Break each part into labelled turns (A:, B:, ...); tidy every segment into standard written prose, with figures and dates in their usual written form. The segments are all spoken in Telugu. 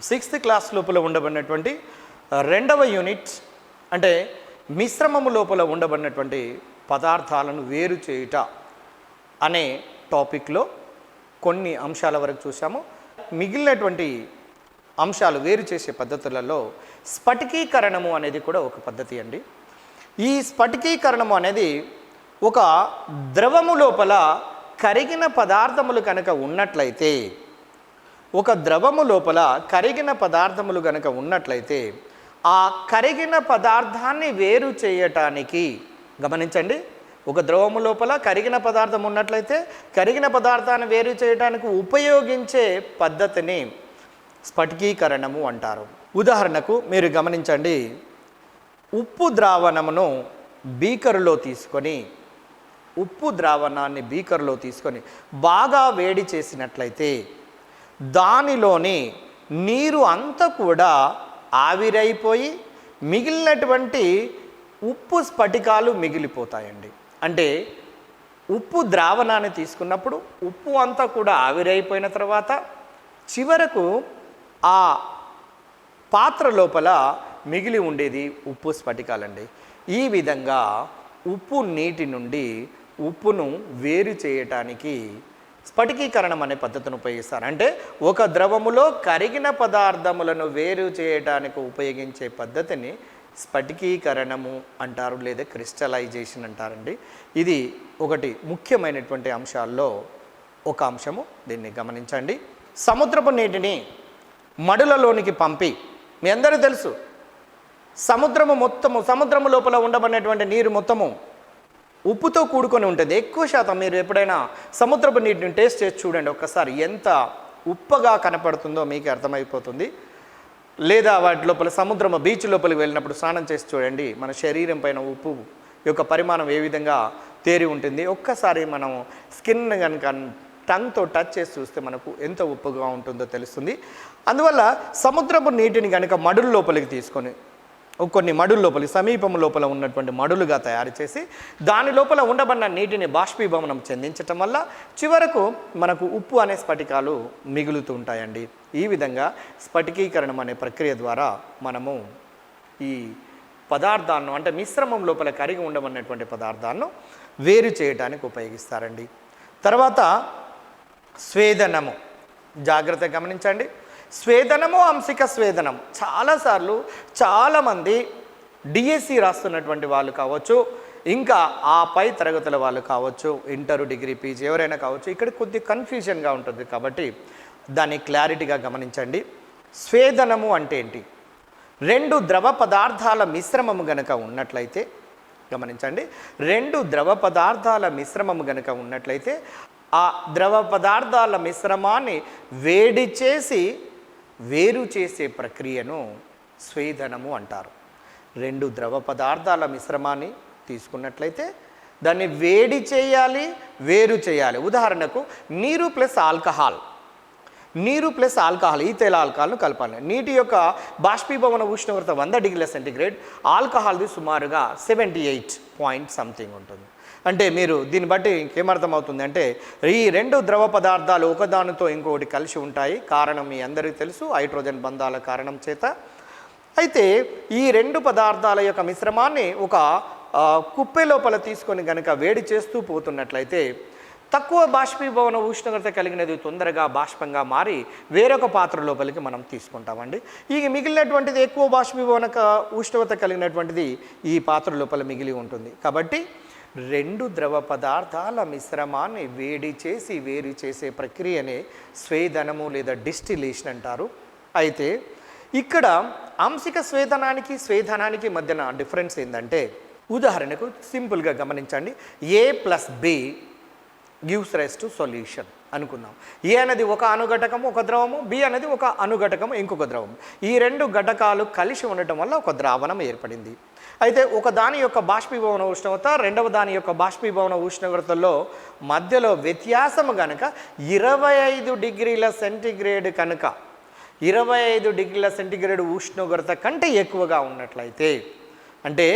A: 6th క్లాస్ లోపల ఉండబడినటువంటి రెండవ యూనిట్ అంటే మిశ్రమము లోపల ఉండబడినటువంటి పదార్థాలను వేరు చేయుట అనే టాపిక్లో కొన్ని అంశాల వరకు చూసాము. మిగిలినటువంటి అంశాలు వేరు చేసే పద్ధతులలో స్ఫటికీకరణము అనేది కూడా ఒక పద్ధతి అండి. ఈ స్ఫటికీకరణము అనేది ఒక ద్రవము లోపల కరిగిన పదార్థములు కనుక ఉన్నట్లయితే, ఒక ద్రవము లోపల కరిగిన పదార్థములు కనుక ఉన్నట్లయితే ఆ కరిగిన పదార్థాన్ని వేరు చేయటానికి, గమనించండి, ఒక ద్రవము లోపల కరిగిన పదార్థం ఉన్నట్లయితే కరిగిన పదార్థాన్ని వేరు చేయడానికి ఉపయోగించే పద్ధతిని స్ఫటికీకరణము అంటారు. ఉదాహరణకు మీరు గమనించండి, ఉప్పు ద్రావణమును బీకరులో తీసుకొని, ఉప్పు ద్రావణాన్ని బీకరులో తీసుకొని బాగా వేడి చేసినట్లయితే దానిలోని నీరు అంతా కూడా ఆవిరైపోయి మిగిలినటువంటి ఉప్పు స్ఫటికాలు మిగిలిపోతాయండి. అంటే ఉప్పు ద్రావణాన్ని తీసుకున్నప్పుడు ఉప్పు అంతా కూడా ఆవిరైపోయిన తర్వాత చివరకు ఆ పాత్ర లోపల మిగిలి ఉండేది ఉప్పు స్ఫటికాలండి. ఈ విధంగా ఉప్పు నీటి నుండి ఉప్పును వేరు చేయటానికి స్ఫటికీకరణం అనే పద్ధతిని ఉపయోగిస్తారు. అంటే ఒక ద్రవములో కరిగిన పదార్థములను వేరు చేయటానికి ఉపయోగించే పద్ధతిని స్ఫటికీకరణము అంటారు, లేదా క్రిస్టలైజేషన్ అంటారండి. ఇది ఒకటి ముఖ్యమైనటువంటి అంశాల్లో ఒక అంశము, దీన్ని గమనించండి. సముద్రపు నీటిని మడులలోనికి పంపి, మీ అందరూ తెలుసు సముద్రము లోపల ఉండబడినటువంటి నీరు మొత్తము ఉప్పుతో కూడుకొని ఉంటుంది. ఎక్కువ శాతం మీరు ఎప్పుడైనా సముద్రపు నీటిని టేస్ట్ చేసి చూడండి ఒక్కసారి, ఎంత ఉప్పగా కనపడుతుందో మీకు అర్థమైపోతుంది. లేదా వాటి లోపల బీచ్ లోపలికి వెళ్ళినప్పుడు స్నానం చేసి చూడండి, మన శరీరం పైన ఉప్పు యొక్క పరిమాణం ఏ విధంగా తేరి ఉంటుంది. ఒక్కసారి మనం స్కిన్ కనుక టంగ్తో టచ్ చేసి చూస్తే మనకు ఎంత ఉప్పుగా ఉంటుందో తెలుస్తుంది. అందువల్ల సముద్రపు నీటిని కనుక మడుల లోపలికి తీసుకొని, కొన్ని మడుల లోపలి సమీపం లోపల ఉన్నటువంటి మడులుగా తయారు చేసి దాని లోపల ఉండబడిన నీటిని బాష్పీభవనం చెందించటం వల్ల చివరకు మనకు ఉప్పు అనే స్ఫటికాలు మిగులుతూ ఉంటాయండి. ఈ విధంగా స్ఫటికీకరణం అనే ప్రక్రియ ద్వారా మనము ఈ పదార్థాలను, అంటే మిశ్రమం లోపల కరిగి ఉండబడినటువంటి పదార్థాలను వేరు చేయడానికి ఉపయోగిస్తారండి. తర్వాత స్వేదనము, జాగ్రత్తగా గమనించండి. స్వేదనము, అంశిక స్వేదనం. చాలాసార్లు చాలామంది డిఎస్సి రాస్తున్నటువంటి వాళ్ళు కావచ్చు, ఇంకా ఆ పై తరగతుల వాళ్ళు కావచ్చు, ఇంటర్, డిగ్రీ, పీజీ ఎవరైనా కావచ్చు, ఇక్కడ కొద్ది కన్ఫ్యూజన్గా ఉంటుంది. కాబట్టి దాన్ని క్లారిటీగా గమనించండి. స్వేదనము అంటే ఏంటి? రెండు ద్రవ పదార్థాల మిశ్రమము గనక ఉన్నట్లయితే, గమనించండి, రెండు ద్రవ పదార్థాల మిశ్రమము గనక ఉన్నట్లయితే ఆ ద్రవ పదార్థాల మిశ్రమాన్ని వేడి చేసి వేరు చేసే ప్రక్రియను స్వేదనము అంటారు. రెండు ద్రవ పదార్థాల మిశ్రమాన్ని తీసుకున్నట్లయితే దాన్ని వేడి చేయాలి, వేరు చేయాలి. ఉదాహరణకు నీరు ప్లస్ ఆల్కహాల్, ఈథైల్ ఆల్కహాల్ను కలపాలి. నీటి యొక్క బాష్పీభవన ఉష్ణోగ్రత 100 డిగ్రీల సెంటీగ్రేడ్, ఆల్కహాల్ది సుమారుగా 78 పాయింట్ సంథింగ్ ఉంటుంది. అంటే మీరు దీన్ని బట్టి ఇంకేమర్థమవుతుంది అంటే ఈ రెండు ద్రవ పదార్థాలు ఒకదానితో ఇంకొకటి కలిసి ఉంటాయి. కారణం మీ అందరికీ తెలుసు, హైడ్రోజన్ బంధాల కారణం చేత. అయితే ఈ రెండు పదార్థాల యొక్క మిశ్రమాన్ని ఒక కుప్పే లోపల తీసుకొని కనుక వేడి చేస్తూ పోతున్నట్లయితే తక్కువ బాష్పీభవన ఉష్ణోగ్రత కలిగినది తొందరగా బాష్పంగా మారి వేరొక పాత్ర లోపలికి మనం తీసుకుంటామండి. ఈ మిగిలినటువంటిది ఎక్కువ బాష్పీభవన ఉష్ణోగ్రత కలిగినటువంటిది ఈ పాత్ర లోపల మిగిలి ఉంటుంది. కాబట్టి రెండు ద్రవ పదార్థాల మిశ్రమాన్ని వేడి చేసి వేరు చేసే ప్రక్రియనే స్వేదనము లేదా డిస్టిలేషన్ అంటారు. అయితే ఇక్కడ అంశిక స్వేదనానికి మధ్యన డిఫరెన్స్ ఏంటంటే, ఉదాహరణకు సింపుల్గా గమనించండి, A+B gives rise to solution అనుకుందాం. ఏ అనేది ఒక అణుఘటకము, ఒక ద్రవము, బి అనేది ఒక అణుఘటకము, ఇంకొక ద్రవము. ఈ రెండు ఘటకాలు కలిసి ఉండటం వల్ల ఒక ద్రావణం ఏర్పడింది. అయితే ఒక దాని యొక్క బాష్పీభవన ఉష్ణోగ్రత రెండవ దాని యొక్క బాష్పీభవన ఉష్ణోగ్రతలో మధ్యలో వ్యత్యాసము కనుక 25 డిగ్రీల సెంటీగ్రేడ్ కనుక 25 డిగ్రీల సెంటీగ్రేడ్ ఉష్ణోగ్రత కంటే ఎక్కువగా ఉన్నట్లయితే, అంటే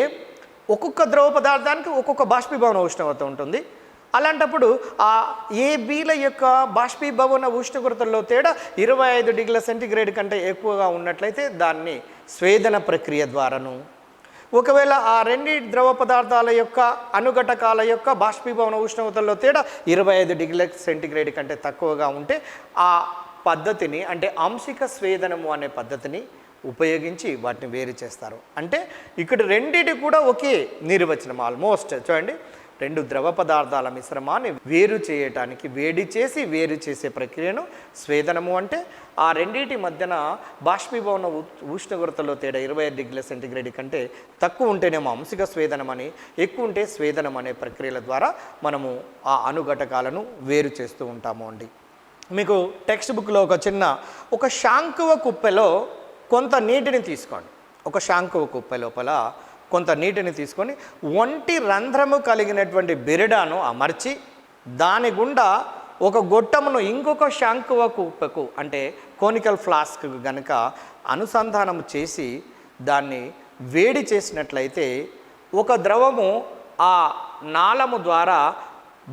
A: ఒక్కొక్క ద్రవ పదార్థానికి ఒక్కొక్క బాష్పీభవన ఉష్ణోగ్రత ఉంటుంది. అలాంటప్పుడు ఆ ఏబీల యొక్క బాష్పీభవన ఉష్ణోగ్రతల్లో తేడా 25 డిగ్రీల సెంటీగ్రేడ్ కంటే ఎక్కువగా ఉన్నట్లయితే దాన్ని స్వేదన ప్రక్రియ ద్వారాను, ఒకవేళ ఆ రెండు ద్రవ పదార్థాల యొక్క అణుఘటకాల యొక్క బాష్పీభవన ఉష్ణోగ్రతల్లో తేడా 25 డిగ్రీల సెంటీగ్రేడ్ కంటే తక్కువగా ఉంటే ఆ పద్ధతిని అంటే ఆంశిక స్వేదనము అనే పద్ధతిని ఉపయోగించి వాటిని వేరు చేస్తారు. అంటే ఇక్కడ రెండిటి కూడా ఒకే నిర్వచనం ఆల్మోస్ట్. చూడండి, రెండు ద్రవ పదార్థాల మిశ్రమాన్ని వేరు చేయటానికి వేడి చేసి వేరు చేసే ప్రక్రియను స్వేదనము అంటే, ఆ రెండింటి మధ్యన బాష్పీభవన ఉష్ణోగ్రతలో తేడా 25 డిగ్రీల సెంటీగ్రేడ్ కంటే తక్కువ ఉంటేనేమో ఆంశిక స్వేదనం అని, ఎక్కువ ఉంటే స్వేదనం అనే ప్రక్రియల ద్వారా మనము ఆ అణుఘటకాలను వేరు చేస్తూ ఉంటాము అండి. మీకు టెక్స్ట్ బుక్లో ఒక శాంకువ కుప్పెలో కొంత నీటిని తీసుకోండి. ఒక శాంకువ కుప్పె లోపల కొంత నీటిని తీసుకొని ఒంటి రంధ్రము కలిగినటువంటి బిరడాను అమర్చి దాని గుండా ఒక గొట్టమును ఇంకొక శాంకువ కుప్పకు అంటే కోనికల్ ఫ్లాస్క్ గనుక అనుసంధానం చేసి దాన్ని వేడి చేసినట్లయితే ఒక ద్రవము ఆ నాళము ద్వారా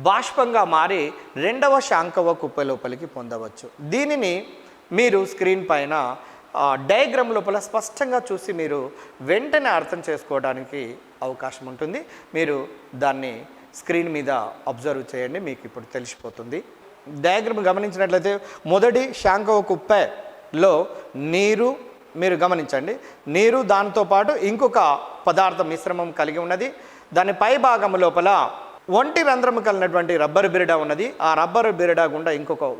A: బాష్పంగా మారి రెండవ శాంకువ కుప్ప లోపలికి పొందవచ్చు. దీనిని మీరు స్క్రీన్ పైన డయాగ్రామ్ లోపల స్పష్టంగా చూసి మీరు వెంటనే అర్థం చేసుకోవడానికి అవకాశం ఉంటుంది. మీరు దాన్ని స్క్రీన్ మీద అబ్జర్వ్ చేయండి, మీకు ఇప్పుడు తెలిసిపోతుంది. డయాగ్రామ్ గమనించినట్లయితే మొదటి శాంకువ కుప్పలో నీరు మీరు గమనించండి, నీరు దాంతోపాటు ఇంకొక పదార్థ మిశ్రమం కలిగి ఉన్నది. దాని పై భాగం లోపల ఒంటి రంధ్రము కలిగినటువంటి రబ్బర్ బిరడా ఉన్నది. ఆ రబ్బర్ బిరడా గుండా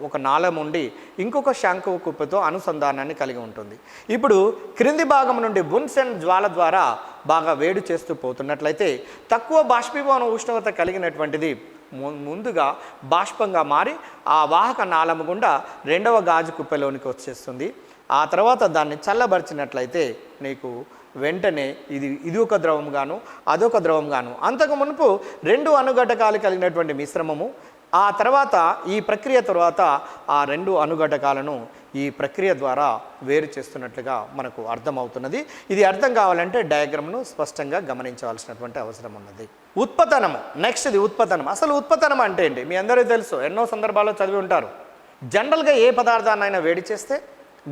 A: ఒక నాళం ఉండి ఇంకొక శాంకువ కుప్పతో అనుసంధానాన్ని కలిగి ఉంటుంది. ఇప్పుడు క్రింది భాగం నుండి బున్సెన్ జ్వాల ద్వారా బాగా వేడి చేస్తూ పోతున్నట్లయితే తక్కువ బాష్పీభవన ఉష్ణోగ్రత కలిగినటువంటిది ముందుగా బాష్పంగా మారి ఆ వాహక నాళము గుండా రెండవ గాజు కుప్పలోనికి వచ్చేస్తుంది. ఆ తర్వాత దాన్ని చల్లబరిచినట్లయితే నీకు వెంటనే ఇది ఒక ద్రవం గాను అదొక ద్రవం గాను, అంతకు మునుపు రెండు అణుఘటకాలు కలిగినటువంటి మిశ్రమము, ఆ తర్వాత ఈ ప్రక్రియ తర్వాత ఆ రెండు అణుఘటకాలను ఈ ప్రక్రియ ద్వారా వేరు చేస్తున్నట్లుగా మనకు అర్థమవుతున్నది. ఇది అర్థం కావాలంటే డయాగ్రామ్ను స్పష్టంగా గమనించవలసినటువంటి అవసరం ఉన్నది. ఉత్పతనము నెక్స్ట్. ఇది ఉత్పతనం. అసలు ఉత్పతనం అంటే ఏంటి మీ అందరికీ తెలుసు, ఎన్నో సందర్భాల్లో చదివి ఉంటారు. జనరల్గా ఏ పదార్థాన్నైనా వేడి చేస్తే,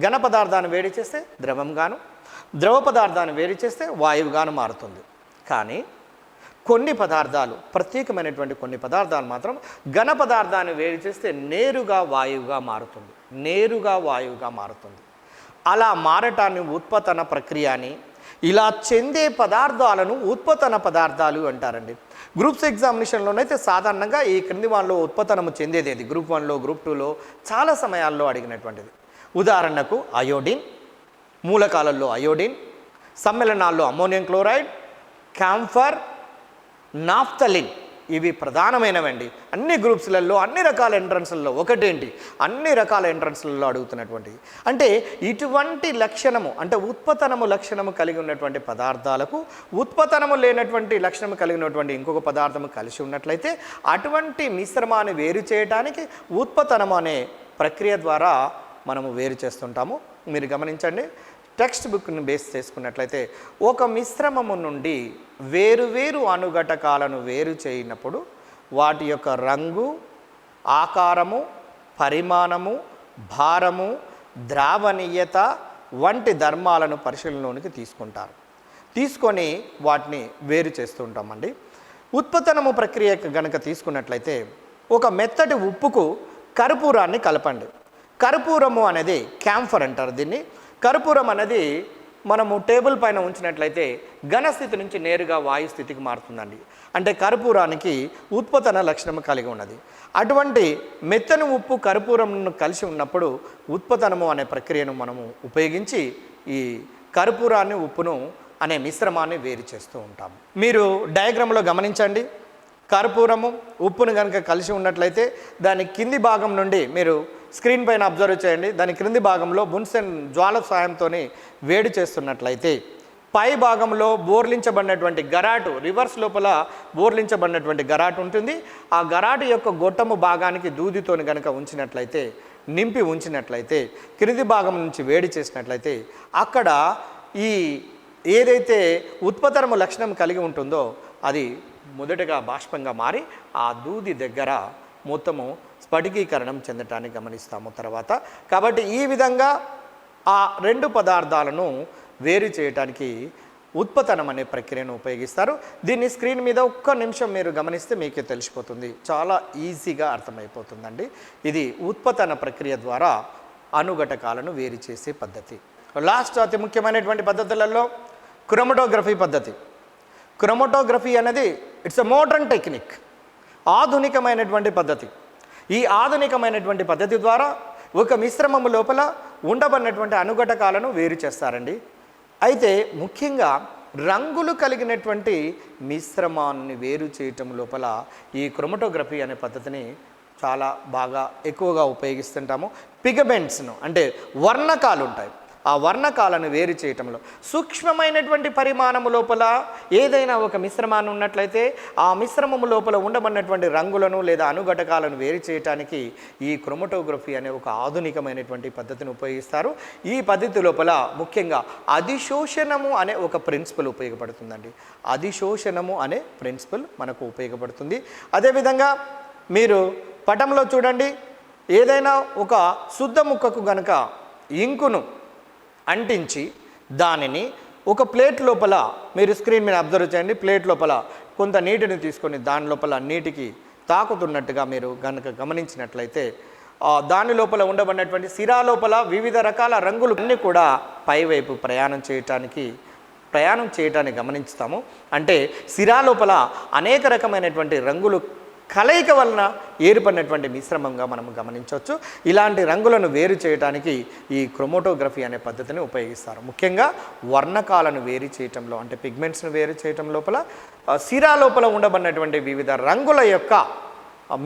A: ఘన పదార్థాన్ని వేడి చేస్తే ద్రవంగాను, ద్రవ పదార్థాన్ని వేడి చేస్తే వాయువుగాను మారుతుంది. కానీ కొన్ని పదార్థాలు, ప్రత్యేకమైనటువంటి కొన్ని పదార్థాలు మాత్రం ఘన పదార్థాన్ని వేడి చేస్తే నేరుగా వాయువుగా మారుతుంది, నేరుగా వాయువుగా మారుతుంది. అలా మారటాన్ని ఉత్పతన ప్రక్రియ అని, ఇలా చెందే పదార్థాలను ఉత్పతన పదార్థాలు అంటారండి. గ్రూప్స్ ఎగ్జామినేషన్లోనైతే సాధారణంగా ఈ క్రింది వాళ్ళలో ఉత్పతనము చెందేది ఏది, గ్రూప్ 1లో గ్రూప్ 2లో చాలా సమయాల్లో అడిగినటువంటిది. ఉదాహరణకు అయోడిన్, మూలకాలలో అయోడిన్, సమ్మేళనాల్లో అమ్మోనియం క్లోరైడ్, క్యాంఫర్, నాఫ్థలిన్, ఇవి ప్రధానమైనవండి. అన్ని గ్రూప్స్లలో అన్ని రకాల ఎంట్రన్స్లలో ఒకటేంటి, అన్ని రకాల ఎంట్రన్స్లలో అడుగుతున్నటువంటిది. అంటే ఇటువంటి లక్షణము అంటే ఉత్పతనము లక్షణము కలిగి ఉన్నటువంటి పదార్థాలకు ఉత్పతనము లేనటువంటి లక్షణము కలిగినటువంటి ఇంకొక పదార్థము కలిసి ఉన్నట్లయితే అటువంటి మిశ్రమాన్ని వేరు చేయడానికి ఉత్పతనము అనే ప్రక్రియ ద్వారా మనము వేరు చేస్తుంటాము. మీరు గమనించండి, టెక్స్ట్ బుక్ని బేస్ చేసుకున్నట్లయితే ఒక మిశ్రమము నుండి వేరు అణుఘటకాలను వేరు చేయనప్పుడు వాటి యొక్క రంగు, ఆకారము, పరిమాణము, భారము, ద్రావణీయత వంటి ధర్మాలను పరిశీలనలోనికి తీసుకొని వాటిని వేరు చేస్తూ ఉంటామండి. ఉత్పతనము ప్రక్రియ కనుక తీసుకున్నట్లయితే ఒక మెత్తటి ఉప్పుకు కర్పూరాన్ని కలపండి. కర్పూరము అనేది క్యాంఫర్ అంటారు దీన్ని. కర్పూరం అనేది మనము టేబుల్ పైన ఉంచినట్లయితే ఘనస్థితి నుంచి నేరుగా వాయు స్థితికి మారుతుందండి. అంటే కర్పూరానికి ఉత్పతన లక్షణము కలిగి ఉన్నది. అటువంటి మెత్తని ఉప్పు కర్పూరంను కలిసి ఉన్నప్పుడు ఉత్పతనము అనే ప్రక్రియను మనము ఉపయోగించి ఈ కర్పూరాన్ని, ఉప్పును అనే మిశ్రమాన్ని వేరు చేస్తూ ఉంటాము. మీరు డయాగ్రామ్లో గమనించండి, కర్పూరము ఉప్పును కనుక కలిసి ఉన్నట్లయితే దాని కింది భాగం నుండి మీరు స్క్రీన్ పైన అబ్జర్వ్ చేయండి, దాని క్రింది భాగంలో బున్సెన్ జ్వాల సహాయంతో వేడి చేస్తున్నట్లయితే పై భాగంలో బోర్లించబడినటువంటి గరాటు, రివర్స్ లోపల బోర్లించబడినటువంటి గరాటు ఉంటుంది. ఆ గరాటు యొక్క గొట్టము భాగానికి దూదితోని కనుక ఉంచినట్లయితే, నింపి ఉంచినట్లయితే, క్రింది భాగం నుంచి వేడి చేసినట్లయితే అక్కడ ఈ ఏదైతే ఉత్పతనము లక్షణం కలిగి ఉంటుందో అది మొదటగా బాష్పంగా మారి ఆ దూది దగ్గర మొత్తము స్ఫటికీకరణం చెందటాన్ని గమనిస్తాము తర్వాత. కాబట్టి ఈ విధంగా ఆ రెండు పదార్థాలను వేరు చేయటానికి ఉత్పతనం అనే ప్రక్రియను ఉపయోగిస్తారు. దీన్ని స్క్రీన్ మీద ఒక్క నిమిషం మీరు గమనిస్తే మీకే తెలిసిపోతుంది, చాలా ఈజీగా అర్థమైపోతుందండి. ఇది ఉత్పతన ప్రక్రియ ద్వారా అణుఘటకాలను వేరు చేసే పద్ధతి. లాస్ట్ అతి ముఖ్యమైనటువంటి పద్ధతులలో క్రోమటోగ్రఫీ పద్ధతి. క్రోమటోగ్రఫీ అనేది ఇట్స్ ఎ మోడర్న్ టెక్నిక్, ఆధునికమైనటువంటి పద్ధతి. ఈ ఆధునికమైనటువంటి పద్ధతి ద్వారా ఒక మిశ్రమము లోపల ఉండబడినటువంటి అణుఘటకాలను వేరు చేస్తారండి. అయితే ముఖ్యంగా రంగులు కలిగినటువంటి మిశ్రమాన్ని వేరు చేయటం లోపల ఈ క్రోమటోగ్రఫీ అనే పద్ధతిని చాలా బాగా ఎక్కువగా ఉపయోగిస్తుంటాము. పిగమెంట్స్ను అంటే వర్ణకాలు ఉంటాయి, ఆ వర్ణకాలను వేరు చేయటంలో సూక్ష్మమైనటువంటి పరిమాణము లోపల ఏదైనా ఒక మిశ్రమాన్ని ఉన్నట్లయితే ఆ మిశ్రమము లోపల ఉండబడినటువంటి రంగులను లేదా అణుఘటకాలను వేరు చేయటానికి ఈ క్రోమటోగ్రఫీ అనే ఒక ఆధునికమైనటువంటి పద్ధతిని ఉపయోగిస్తారు. ఈ పద్ధతి లోపల ముఖ్యంగా అధిశోషణము అనే ఒక ప్రిన్సిపల్ ఉపయోగపడుతుందండి. అధిశోషణము అనే ప్రిన్సిపల్ మనకు ఉపయోగపడుతుంది. అదేవిధంగా మీరు పటంలో చూడండి, ఏదైనా ఒక శుద్ధ ముక్కకు గనక ఇంకును అంటించి దానిని ఒక ప్లేట్ లోపల మీరు స్క్రీన్ మీద అబ్జర్వ్ చేయండి. ప్లేట్ లోపల కొంత నీటిని తీసుకొని దాని లోపల నీటికి తాకుతున్నట్టుగా మీరు కనుక గమనించినట్లయితే దాని లోపల ఉండబడినటువంటి సిరా లోపల వివిధ రకాల రంగులు అన్నీ కూడా పైవైపు ప్రయాణం చేయటాన్ని గమనిస్తాము. అంటే సిరా లోపల అనేక రకమైనటువంటి రంగులు కలయిక వలన ఏర్పడినటువంటి మిశ్రమంగా మనం గమనించవచ్చు. ఇలాంటి రంగులను వేరు చేయడానికి ఈ క్రోమటోగ్రఫీ అనే పద్ధతిని ఉపయోగిస్తారు. ముఖ్యంగా వర్ణకాలను వేరు చేయటంలో అంటే పిగ్మెంట్స్ను వేరు చేయటం లోపల సిరా లోపల ఉండబడినటువంటి వివిధ రంగుల యొక్క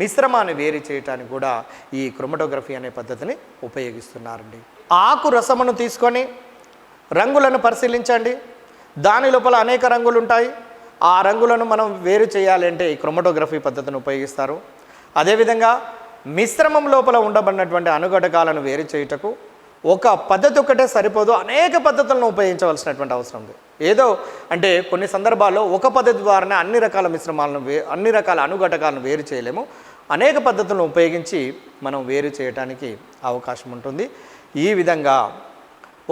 A: మిశ్రమాన్ని వేరు చేయటానికి కూడా ఈ క్రోమటోగ్రఫీ అనే పద్ధతిని ఉపయోగిస్తున్నారండి. ఆకు రసమును తీసుకొని రంగులను పరిశీలించండి. దాని లోపల అనేక రంగులు ఉంటాయి. ఆ రంగులను మనం వేరు చేయాలంటే ఈ క్రోమటోగ్రఫీ పద్ధతిని ఉపయోగిస్తారు. అదేవిధంగా మిశ్రమం లోపల ఉండబడినటువంటి అణుఘటకాలను వేరు చేయుటకు ఒక పద్ధతి ఒకటే సరిపోదు, అనేక పద్ధతులను ఉపయోగించవలసినటువంటి అవసరం ఉంది. ఏదో అంటే కొన్ని సందర్భాల్లో ఒక పద్ధతి ద్వారానే అన్ని రకాల మిశ్రమాలను అన్ని రకాల అణుఘటకాలను వేరు చేయలేము. అనేక పద్ధతులను ఉపయోగించి మనం వేరు చేయడానికి అవకాశం ఉంటుంది. ఈ విధంగా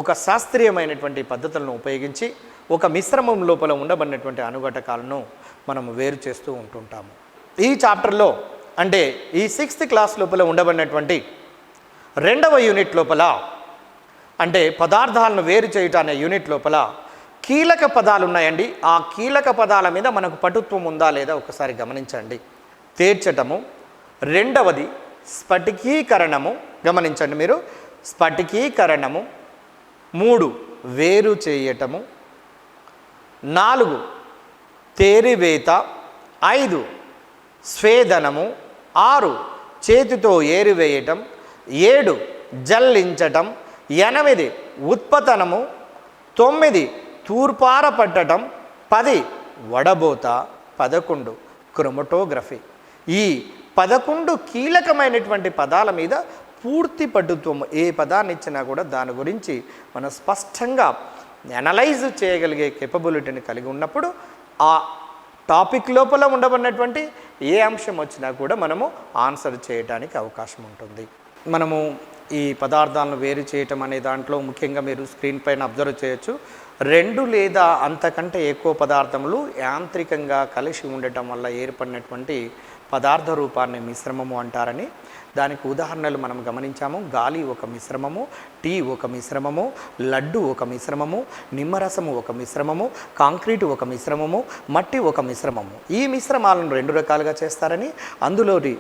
A: ఒక శాస్త్రీయమైనటువంటి పద్ధతులను ఉపయోగించి ఒక మిశ్రమం లోపల ఉండబడినటువంటి అణుఘటకాలను మనం వేరు చేస్తూ ఉంటుంటాము. ఈ చాప్టర్లో అంటే ఈ 6th క్లాస్ లోపల ఉండబడినటువంటి 2వ యూనిట్ లోపల అంటే పదార్థాలను వేరు చేయటం అనే యూనిట్ లోపల కీలక పదాలు ఉన్నాయండి. ఆ కీలక పదాల మీద మనకు పటుత్వం ఉందా లేదా ఒకసారి గమనించండి. తేర్చటము, రెండవది స్ఫటికీకరణము, గమనించండి మీరు, స్ఫటికీకరణము. 3 వేరు చేయటము, 4 తేరివేత, 5 స్వేదనము, 6 చేతితో ఏరివేయటం, 7 జల్లించటం, 8 ఉత్పతనము, 9 తూర్పార పట్టడం, 10 వడబోత, 11 క్రోమటోగ్రఫీ. ఈ 11 కీలకమైనటువంటి పదాల మీద పూర్తి పటుత్వం, ఏ పదాన్ని ఇచ్చినా కూడా దాని గురించి మనం స్పష్టంగా అనలైజ్ చేయగలిగే కేపబిలిటీని కలిగి ఉన్నప్పుడు ఆ టాపిక్ లోపల ఉండబడినటువంటి ఏ అంశం వచ్చినా కూడా మనము ఆన్సర్ చేయడానికి అవకాశం ఉంటుంది. మనము ఈ పదార్థాలను వేరు చేయటం అనే దాంట్లో ముఖ్యంగా మీరు స్క్రీన్ పైన అబ్జర్వ్ చేయొచ్చు. 2 లేదా అంతకంటే ఎక్కువ పదార్థములు యాంత్రికంగా కలిసి ఉండటం వల్ల ఏర్పడినటువంటి పదార్థ రూపాన్ని మిశ్రమము అంటారని. దానికి ఉదాహరణలు మనం గమనించాము. గాలి ఒక మిశ్రమము, టీ ఒక మిశ్రమము, లడ్డు ఒక మిశ్రమము, నిమ్మరసము ఒక మిశ్రమము, కాంక్రీటు ఒక మిశ్రమము, మట్టి ఒక మిశ్రమము. ఈ మిశ్రమాలను 2 రకాలుగా చేస్తారని. అందులోని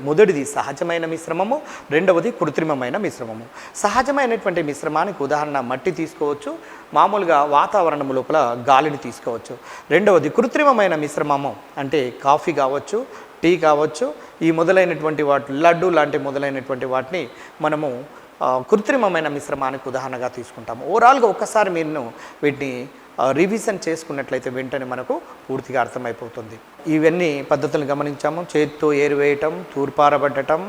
A: మొదటిది సహజమైన మిశ్రమము, రెండవది కృత్రిమమైన మిశ్రమము. సహజమైనటువంటి మిశ్రమానికి ఉదాహరణ మట్టి తీసుకోవచ్చు, మామూలుగా వాతావరణం లోపల గాలిని తీసుకోవచ్చు. రెండవది కృత్రిమమైన మిశ్రమము అంటే కాఫీ కావచ్చు, టీ కావచ్చు, ఈ మొదలైనటువంటి లడ్డు లాంటి మొదలైనటువంటి వాటిని మనము కృత్రిమమైన మిశ్రమానికి ఉదాహరణగా తీసుకుంటాము. ఓవరాల్గా ఒక్కసారి మీరు వీటిని రివిజన్ చేసుకున్నట్లయితే వెంటనే మనకు పూర్తిగా అర్థమైపోతుంది. ఇవన్నీ పద్ధతులు గమనించాము. చేతితో ఏరివేయటం, తూర్పారబట్టడం,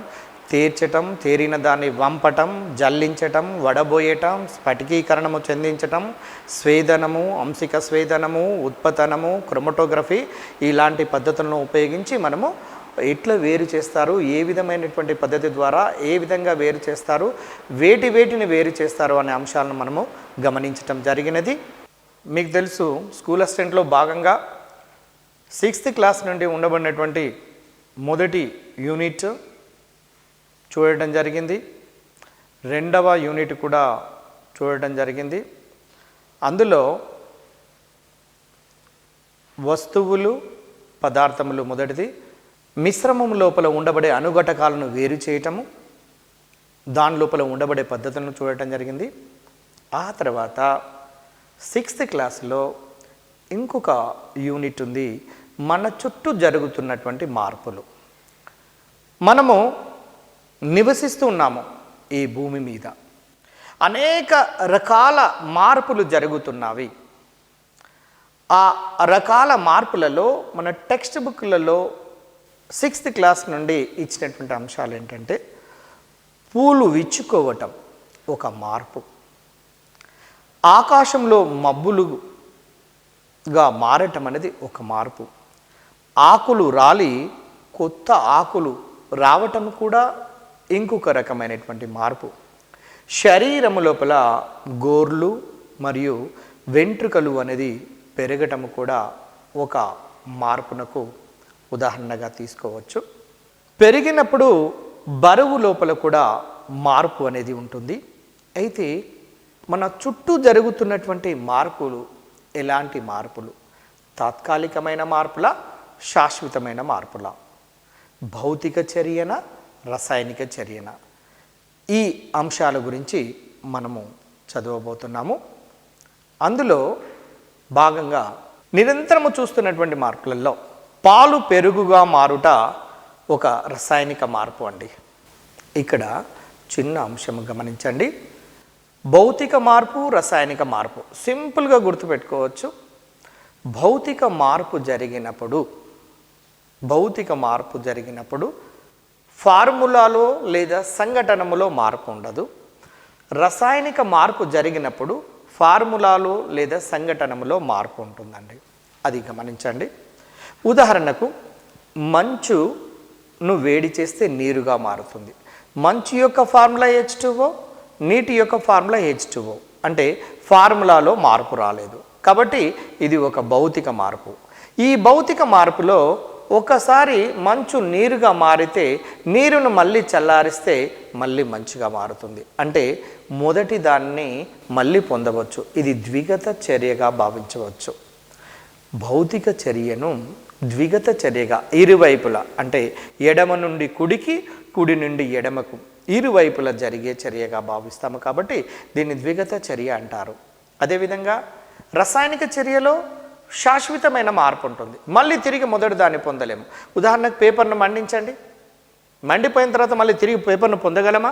A: తీర్చటం, తేరిన దాన్ని వంపటం, జల్లించటం, వడబోయటం, స్ఫటికీకరణము చెందించటం, స్వేదనము, అంశిక స్వేదనము, ఉత్పతనము, క్రోమటోగ్రఫీ ఇలాంటి పద్ధతులను ఉపయోగించి మనము ఎట్లా వేరు చేస్తారు, ఏ విధమైనటువంటి పద్ధతి ద్వారా ఏ విధంగా వేరు చేస్తారు, వేటిని వేరు చేస్తారు అనే అంశాలను మనము గమనించటం జరిగినది. మీకు తెలుసు, స్కూల్ అసిస్టెంట్లో భాగంగా 6th క్లాస్ నుండి ఉండబడినటువంటి మొదటి యూనిట్ చూడటం జరిగింది, 2వ యూనిట్ కూడా చూడటం జరిగింది. అందులో వస్తువులు, పదార్థములు మొదటిది, మిశ్రమం లోపల ఉండబడే అణుఘటకాలను వేరు చేయటము, దాని లోపల ఉండబడే పద్ధతులను చూడటం జరిగింది. ఆ తర్వాత 6th క్లాస్లో ఇంకొక యూనిట్ ఉంది, మన చుట్టూ జరుగుతున్నటువంటి మార్పులు. మనము నివసిస్తూ ఉన్నాము ఈ భూమి మీద, అనేక రకాల మార్పులు జరుగుతున్నవి. ఆ రకాల మార్పులలో మన టెక్స్ట్ బుక్లలో 6th క్లాస్ నుండి ఇచ్చినటువంటి అంశాలు ఏంటంటే, పూలు విచ్చుకోవటం ఒక మార్పు, ఆకాశంలో మబ్బులుగా మారటం అనేది ఒక మార్పు, ఆకులు రాలి కొత్త ఆకులు రావటం కూడా ఇంకొక రకమైనటువంటి మార్పు, శరీరము లోపల గోర్లు మరియు వెంట్రుకలు అనేది పెరగటం కూడా ఒక మార్పునకు ఉదాహరణగా తీసుకోవచ్చు. పెరిగినప్పుడు బరువు లోపల కూడా మార్పు అనేది ఉంటుంది. అయితే మన చుట్టూ జరుగుతున్నటువంటి మార్పులు ఎలాంటి మార్పులు? తాత్కాలికమైన మార్పుల, శాశ్వతమైన మార్పుల, భౌతిక చర్యన, రసాయనిక చర్యన, ఈ అంశాల గురించి మనము చదవబోతున్నాము. అందులో భాగంగా నిరంతరము చూస్తున్నటువంటి మార్పులలో పాలు పెరుగుగా మారుట ఒక రసాయనిక మార్పు అండి. ఇక్కడ చిన్న అంశం గమనించండి, భౌతిక మార్పు, రసాయనిక మార్పు సింపుల్గా గుర్తుపెట్టుకోవచ్చు. భౌతిక మార్పు జరిగినప్పుడు ఫార్ములాలో లేదా సంఘటనములో మార్పు ఉండదు. రసాయనిక మార్పు జరిగినప్పుడు ఫార్ములాలో లేదా సంఘటనములో మార్పు ఉంటుందండి, అది గమనించండి. ఉదాహరణకు, మంచును వేడి చేస్తే నీరుగా మారుతుంది. మంచు యొక్క ఫార్ములా H2O, నీటి యొక్క ఫార్ములా H2O, అంటే ఫార్ములాలో మార్పు రాలేదు. కాబట్టి ఇది ఒక భౌతిక మార్పు. ఈ భౌతిక మార్పులో ఒకసారి మంచు నీరుగా మారితే నీరును మళ్ళీ చల్లారిస్తే మళ్ళీ మంచుగా మారుతుంది. అంటే మొదటి దాన్ని మళ్ళీ పొందవచ్చు. ఇది ద్విగత చర్యగా భావించవచ్చు. భౌతిక చర్యను ద్విగత చర్యగా ఇరువైపులా, అంటే ఎడమ నుండి కుడికి, కుడి నుండి ఎడమకు ఇరువైపులా జరిగే చర్యగా భావిస్తాము. కాబట్టి దీన్ని ద్విగత చర్య అంటారు. అదేవిధంగా రసాయనిక చర్యలో శాశ్వతమైన మార్పు ఉంటుంది, మళ్ళీ తిరిగి మొదటి దాన్ని పొందలేము. ఉదాహరణకు పేపర్ను మండించండి, మండిపోయిన తర్వాత మళ్ళీ తిరిగి పేపర్ను పొందగలమా?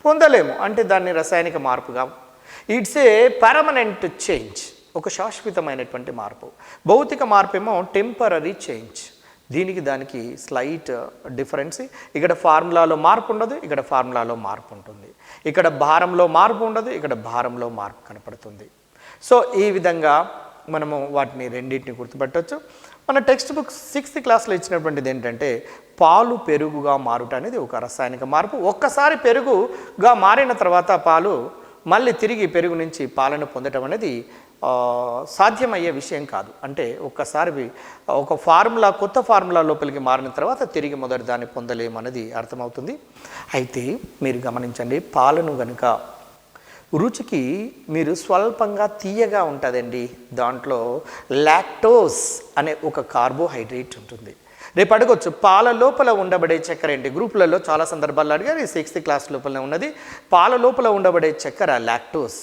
A: పొందలేము. అంటే దాన్ని రసాయనిక మార్పుగా, ఇట్స్ ఏ పర్మనెంట్ చేంజ్, ఒక శాశ్వతమైనటువంటి మార్పు. భౌతిక మార్పు ఏమో టెంపరీ చేంజ్, దానికి స్లైట్ డిఫరెన్స్. ఇక్కడ ఫార్ములాలో మార్పు ఉండదు, ఇక్కడ ఫార్ములాలో మార్పు ఉంటుంది. ఇక్కడ భారంలో మార్పు ఉండదు, ఇక్కడ భారంలో మార్పు కనపడుతుంది. సో ఈ విధంగా మనము వాటిని రెండింటిని గుర్తుపెట్టవచ్చు. మన టెక్స్ట్ బుక్ 6th క్లాస్లో ఇచ్చినటువంటిది ఏంటంటే, పాలు పెరుగుగా మారుట అనేది ఒక రసాయనిక మార్పు. ఒక్కసారి పెరుగుగా మారిన తర్వాత పాలు మళ్ళీ తిరిగి పెరుగు నుంచి పాలను పొందడం అనేది సాధ్యమయ్యే విషయం కాదు. అంటే ఒక్కసారి ఒక ఫార్ములా, కొత్త ఫార్ములా లోపలికి మారిన తర్వాత తిరిగి మొదటి దాన్ని పొందలేము అనేది అర్థమవుతుంది. అయితే మీరు గమనించండి, పాలను కనుక రుచికి మీరు స్వల్పంగా తీయగా ఉంటుందండి. దాంట్లో లాక్టోస్ అనే ఒక కార్బోహైడ్రేట్ ఉంటుంది. రేపు అడగొచ్చు, పాల లోపల ఉండబడే చక్కెర ఏంటి? గ్రూపులలో చాలా సందర్భాల్లో అడిగారు. ఈ 6th క్లాస్ లోపలనే ఉన్నది. పాల లోపల ఉండబడే చక్కెర లాక్టోస్.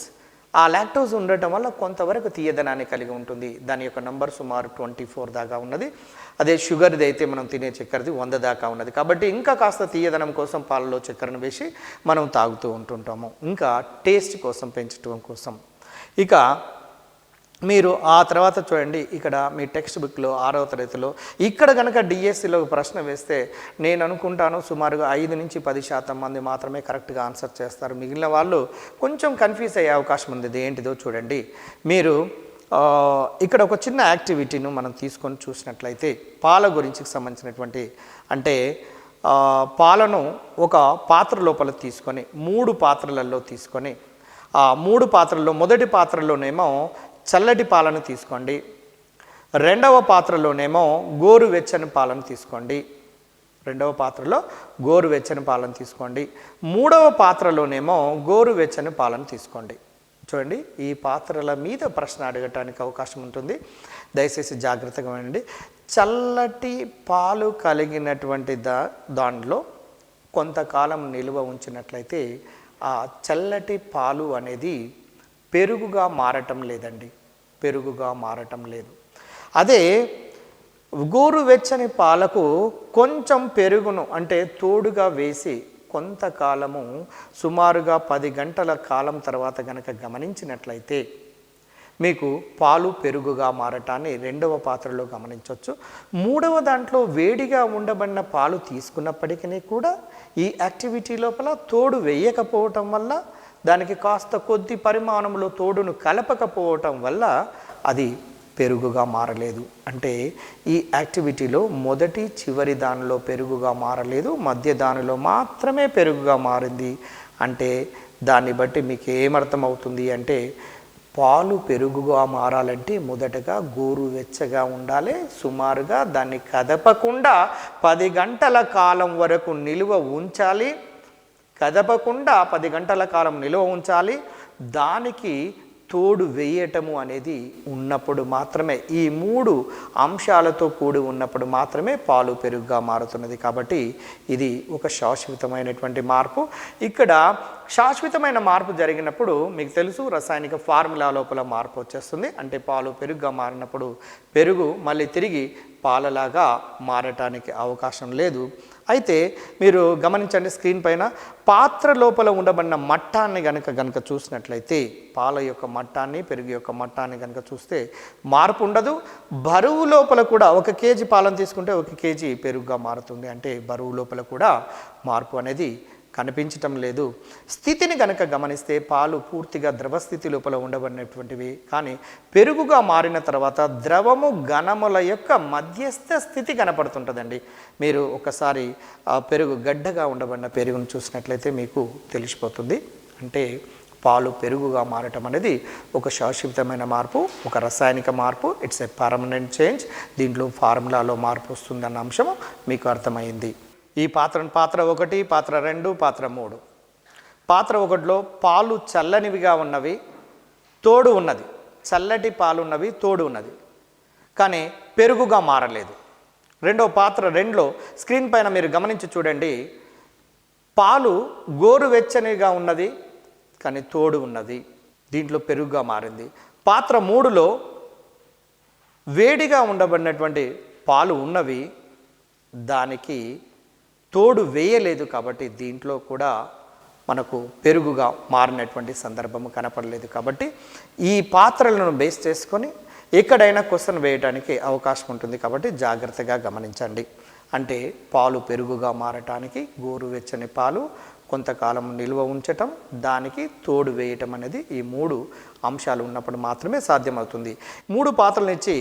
A: ఆ లాక్టోస్ ఉండటం వల్ల కొంతవరకు తీయదనాన్ని కలిగి ఉంటుంది. దాని యొక్క నంబర్ సుమారు 24 దాకా ఉన్నది. అదే షుగర్ది అయితే మనం తినే చక్కెరది 100 దాకా ఉన్నది. కాబట్టి ఇంకా కాస్త తీయదనం కోసం పాలలో చక్కెరను వేసి మనం తాగుతూ ఉంటుంటాము, ఇంకా టేస్ట్ కోసం పెంచడం కోసం. ఇక మీరు ఆ తర్వాత చూడండి, ఇక్కడ మీ టెక్స్ట్ బుక్లో 6వ తరగతిలో ఇక్కడ కనుక డిఎస్సిలో ప్రశ్న వేస్తే నేను అనుకుంటాను సుమారుగా 5-10% మంది మాత్రమే కరెక్ట్గా ఆన్సర్ చేస్తారు. మిగిలిన వాళ్ళు కొంచెం కన్ఫ్యూజ్ అయ్యే అవకాశం ఉంది. ఇది ఏంటిదో చూడండి. మీరు ఇక్కడ ఒక చిన్న యాక్టివిటీను మనం తీసుకొని చూసినట్లయితే పాల గురించి సంబంధించినటువంటి, అంటే పాలను ఒక పాత్ర లోపల తీసుకొని 3 పాత్రలలో తీసుకొని, ఆ 3 పాత్రల్లో మొదటి పాత్రలోనేమో చల్లటి పాలను తీసుకోండి, రెండవ పాత్రలోనేమో గోరువెచ్చని పాలను తీసుకోండి, రెండవ పాత్రలో గోరువెచ్చని పాలను తీసుకోండి, మూడవ పాత్రలోనేమో గోరువెచ్చని పాలను తీసుకోండి. చూడండి, ఈ పాత్రల మీద ప్రశ్న అడగటానికి అవకాశం ఉంటుంది. దయచేసి జాగ్రత్తగా వినండి. చల్లటి పాలు కలిగినటువంటి దానిలో కొంతకాలం నిల్వ ఉంచినట్లయితే ఆ చల్లటి పాలు అనేది పెరుగుగా మారటం లేదండి, పెరుగుగా మారటం లేదు. అదే గోరువెచ్చని పాలకు కొంచెం పెరుగును అంటే తోడుగా వేసి కొంతకాలము సుమారుగా 10 గంటల కాలం తర్వాత గనక గమనించినట్లయితే మీకు పాలు పెరుగుగా మారటాన్ని రెండవ పాత్రలో గమనించవచ్చు. మూడవ దాంట్లో వేడిగా ఉండబడిన పాలు తీసుకున్నప్పటికీ కూడా ఈ యాక్టివిటీ లోపల తోడు వేయకపోవటం వల్ల, దానికి కాస్త కొద్ది పరిమాణంలో తోడును కలపకపోవటం వల్ల అది పెరుగుగా మారలేదు. అంటే ఈ యాక్టివిటీలో మొదటి చివరి దానిలో పెరుగుగా మారలేదు, మధ్య దానిలో మాత్రమే పెరుగుగా మారింది. అంటే దాన్ని బట్టి మీకు ఏమర్థం అవుతుంది అంటే, పాలు పెరుగుగా మారాలంటే మొదటగా గోరువెచ్చగా ఉండాలి, సుమారుగా దాన్ని కదపకుండా 10 గంటల కాలం వరకు నిలువ ఉంచాలి, కదపకుండా 10 గంటల కాలం నిలువ ఉంచాలి. దానికి తోడు వేయటము అనేది ఉన్నప్పుడు మాత్రమే, ఈ 3 అంశాలతో కూడి ఉన్నప్పుడు మాత్రమే పాలు పెరుగుగా మారుతున్నది. కాబట్టి ఇది ఒక శాశ్వతమైనటువంటి మార్పు. ఇక్కడ శాశ్వతమైన మార్పు జరిగినప్పుడు మీకు తెలుసు, రసాయనిక ఫార్ములా లోపల మార్పు వచ్చేస్తుంది. అంటే పాలు పెరుగుగా మారినప్పుడు పెరుగు మళ్ళీ తిరిగి పాలలాగా మారటానికి అవకాశం లేదు. అయితే మీరు గమనించండి, స్క్రీన్ పైన పాత్ర లోపల ఉండబడిన మట్టాన్ని గనక చూసినట్లయితే, పాల యొక్క మట్టాన్ని పెరుగు యొక్క మట్టాన్ని కనుక చూస్తే మార్పు ఉండదు. బరువు లోపల కూడా 1 కేజీ పాలను తీసుకుంటే 1 కేజీ పెరుగుగా మారుతుంది. అంటే బరువు లోపల కూడా మార్పు అనేది కనిపించటం లేదు. స్థితిని కనుక గమనిస్తే పాలు పూర్తిగా ద్రవస్థితి లోపల ఉండబడినటువంటివి, కానీ పెరుగుగా మారిన తర్వాత ద్రవము ఘనముల యొక్క మధ్యస్థ స్థితి కనపడుతుంటుందండి. మీరు ఒకసారి ఆ పెరుగు గడ్డగా ఉండబడిన పెరుగును చూసినట్లయితే మీకు తెలిసిపోతుంది. అంటే పాలు పెరుగుగా మారటం అనేది ఒక శాశ్వతమైన మార్పు, ఒక రసాయనిక మార్పు. It's a permanent change. దీంట్లో ఫార్ములాలో మార్పు వస్తుందన్న అంశము మీకు అర్థమైంది. ఈ పాత్ర 1, పాత్ర 2, పాత్ర 3. పాత్ర 1లో పాలు చల్లనివిగా ఉన్నవి, తోడు ఉన్నది, చల్లటి పాలు ఉన్నవి, తోడు ఉన్నది, కానీ పెరుగుగా మారలేదు. రెండో పాత్ర 2లో స్క్రీన్ పైన మీరు గమనించి చూడండి, పాలు గోరువెచ్చనిగా ఉన్నది, కానీ తోడు ఉన్నది, దీంట్లో పెరుగుగా మారింది. పాత్ర 3లో వేడిగా ఉండబడినటువంటి పాలు ఉన్నవి, దానికి తోడు వేయలేదు, కాబట్టి దీంట్లో కూడా మనకు పెరుగుగా మారినటువంటి సందర్భము కనపడలేదు. కాబట్టి ఈ పాత్రలను బేస్ చేసుకొని ఎక్కడైనా క్వశ్చన్ వేయడానికి అవకాశం ఉంటుంది. కాబట్టి జాగ్రత్తగా గమనించండి. అంటే పాలు పెరుగుగా మారటానికి గోరువెచ్చని పాలు కొంతకాలం నిల్వ ఉంచటం, దానికి తోడు వేయటం అనేది ఈ 3 అంశాలు ఉన్నప్పుడు మాత్రమే సాధ్యమవుతుంది. 3 పాత్రలను ఇచ్చి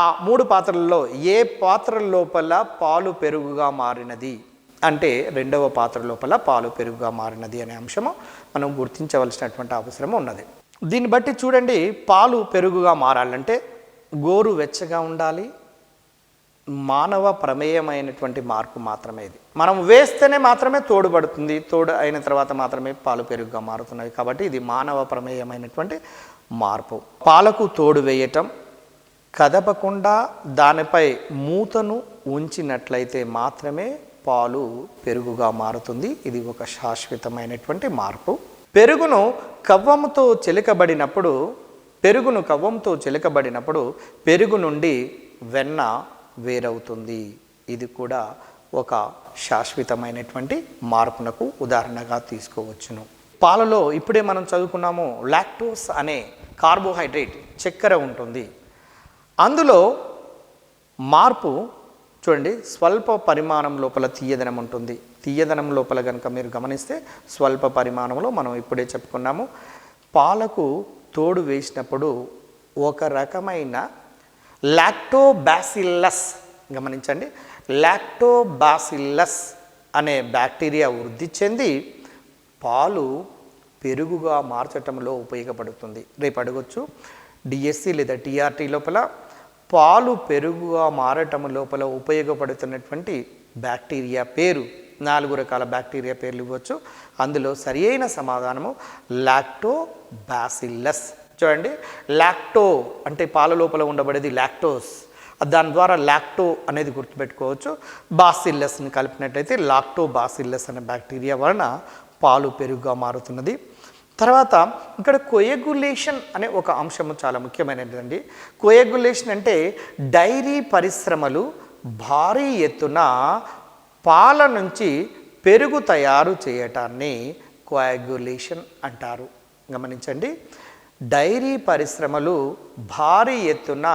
A: ఆ 3 పాత్రలలో ఏ పాత్ర లోపల పాలు పెరుగుగా మారినది అంటే రెండవ పాత్ర లోపల పాలు పెరుగుగా మారినది అనే అంశము మనం గుర్తించవలసినటువంటి అవసరం ఉన్నది. దీన్ని బట్టి చూడండి, పాలు పెరుగుగా మారాలంటే గోరు వెచ్చగా ఉండాలి, మానవ ప్రమేయమైనటువంటి మార్పు మాత్రమే ఇది. మనం వేస్తేనే మాత్రమే తోడుపడుతుంది, తోడు అయిన తర్వాత మాత్రమే పాలు పెరుగుగా మారుతున్నాయి. కాబట్టి ఇది మానవ ప్రమేయమైనటువంటి మార్పు. పాలకు తోడు వేయటం, కదపకుండా దానిపై మూతను ఉంచినట్లయితే మాత్రమే పాలు పెరుగుగా మారుతుంది. ఇది ఒక శాశ్వతమైనటువంటి మార్పు. పెరుగును కవ్వంతో చిలకబడినప్పుడు పెరుగు నుండి వెన్న వేరవుతుంది. ఇది కూడా ఒక శాశ్వతమైనటువంటి మార్పునకు ఉదాహరణగా తీసుకోవచ్చును. పాలలో ఇప్పుడే మనం చదువుకున్నాము, లాక్టోస్ అనే కార్బోహైడ్రేట్ చక్కెర ఉంటుంది. అందులో మార్పు చూడండి, స్వల్ప పరిమాణం లోపల తీయదనం ఉంటుంది. తీయదనం లోపల కనుక మీరు గమనిస్తే స్వల్ప పరిమాణంలో మనం ఇప్పుడే చెప్పుకున్నాము. పాలకు తోడు వేసినప్పుడు ఒక రకమైన లాక్టోబాసిల్లస్, గమనించండి, లాక్టోబాసిల్లస్ అనే బ్యాక్టీరియా వృద్ధి చెంది పాలు పెరుగుగా మార్చటంలో ఉపయోగపడుతుంది. రేపు అడగొచ్చు, డిఎస్సి లేదా టీఆర్టీ లోపల పాలు పెరుగుగా మారటం లోపల ఉపయోగపడుతున్నటువంటి బ్యాక్టీరియా పేరు, 4 రకాల బ్యాక్టీరియా పేర్లు ఇవ్వచ్చు. అందులో సరి అయిన సమాధానము లాక్టోబాసిల్లస్. చూడండి, లాక్టో అంటే పాల లోపల ఉండబడేది లాక్టోస్, దాని ద్వారా లాక్టో అనేది గుర్తుపెట్టుకోవచ్చు. బాసిల్లస్ని కలిపినట్లయితే లాక్టోబాసిల్లస్ అనే బ్యాక్టీరియా వలన పాలు పెరుగుగా మారుతున్నది. తర్వాత ఇక్కడ కోయగులేషన్ అనే ఒక అంశము చాలా ముఖ్యమైనదండి. కోయగులేషన్ అంటే డైరీ పరిశ్రమలు భారీ ఎత్తున పాల నుంచి పెరుగు తయారు చేయటాన్ని కోయగులేషన్ అంటారు. గమనించండి, డైరీ పరిశ్రమలు భారీ ఎత్తున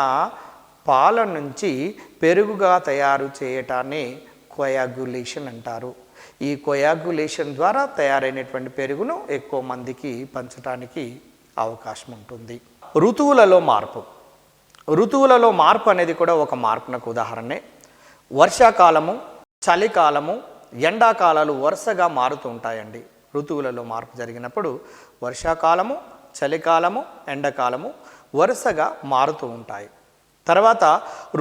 A: పాల నుంచి పెరుగుగా తయారు చేయటాన్ని కోయాగులేషన్ అంటారు. ఈ కోయాగులేషన్ ద్వారా తయారైనటువంటి పెరుగును ఎక్కువ మందికి పంచడానికి అవకాశం ఉంటుంది. ఋతువులలో మార్పు, ఋతువులలో మార్పు అనేది కూడా ఒక మార్పునకు ఉదాహరణే. వర్షాకాలము, చలికాలము, ఎండాకాలాలు వరుసగా మారుతూ ఉంటాయండి. ఋతువులలో మార్పు జరిగినప్పుడు వర్షాకాలము, చలికాలము, ఎండాకాలము వరుసగా మారుతూ ఉంటాయి. తర్వాత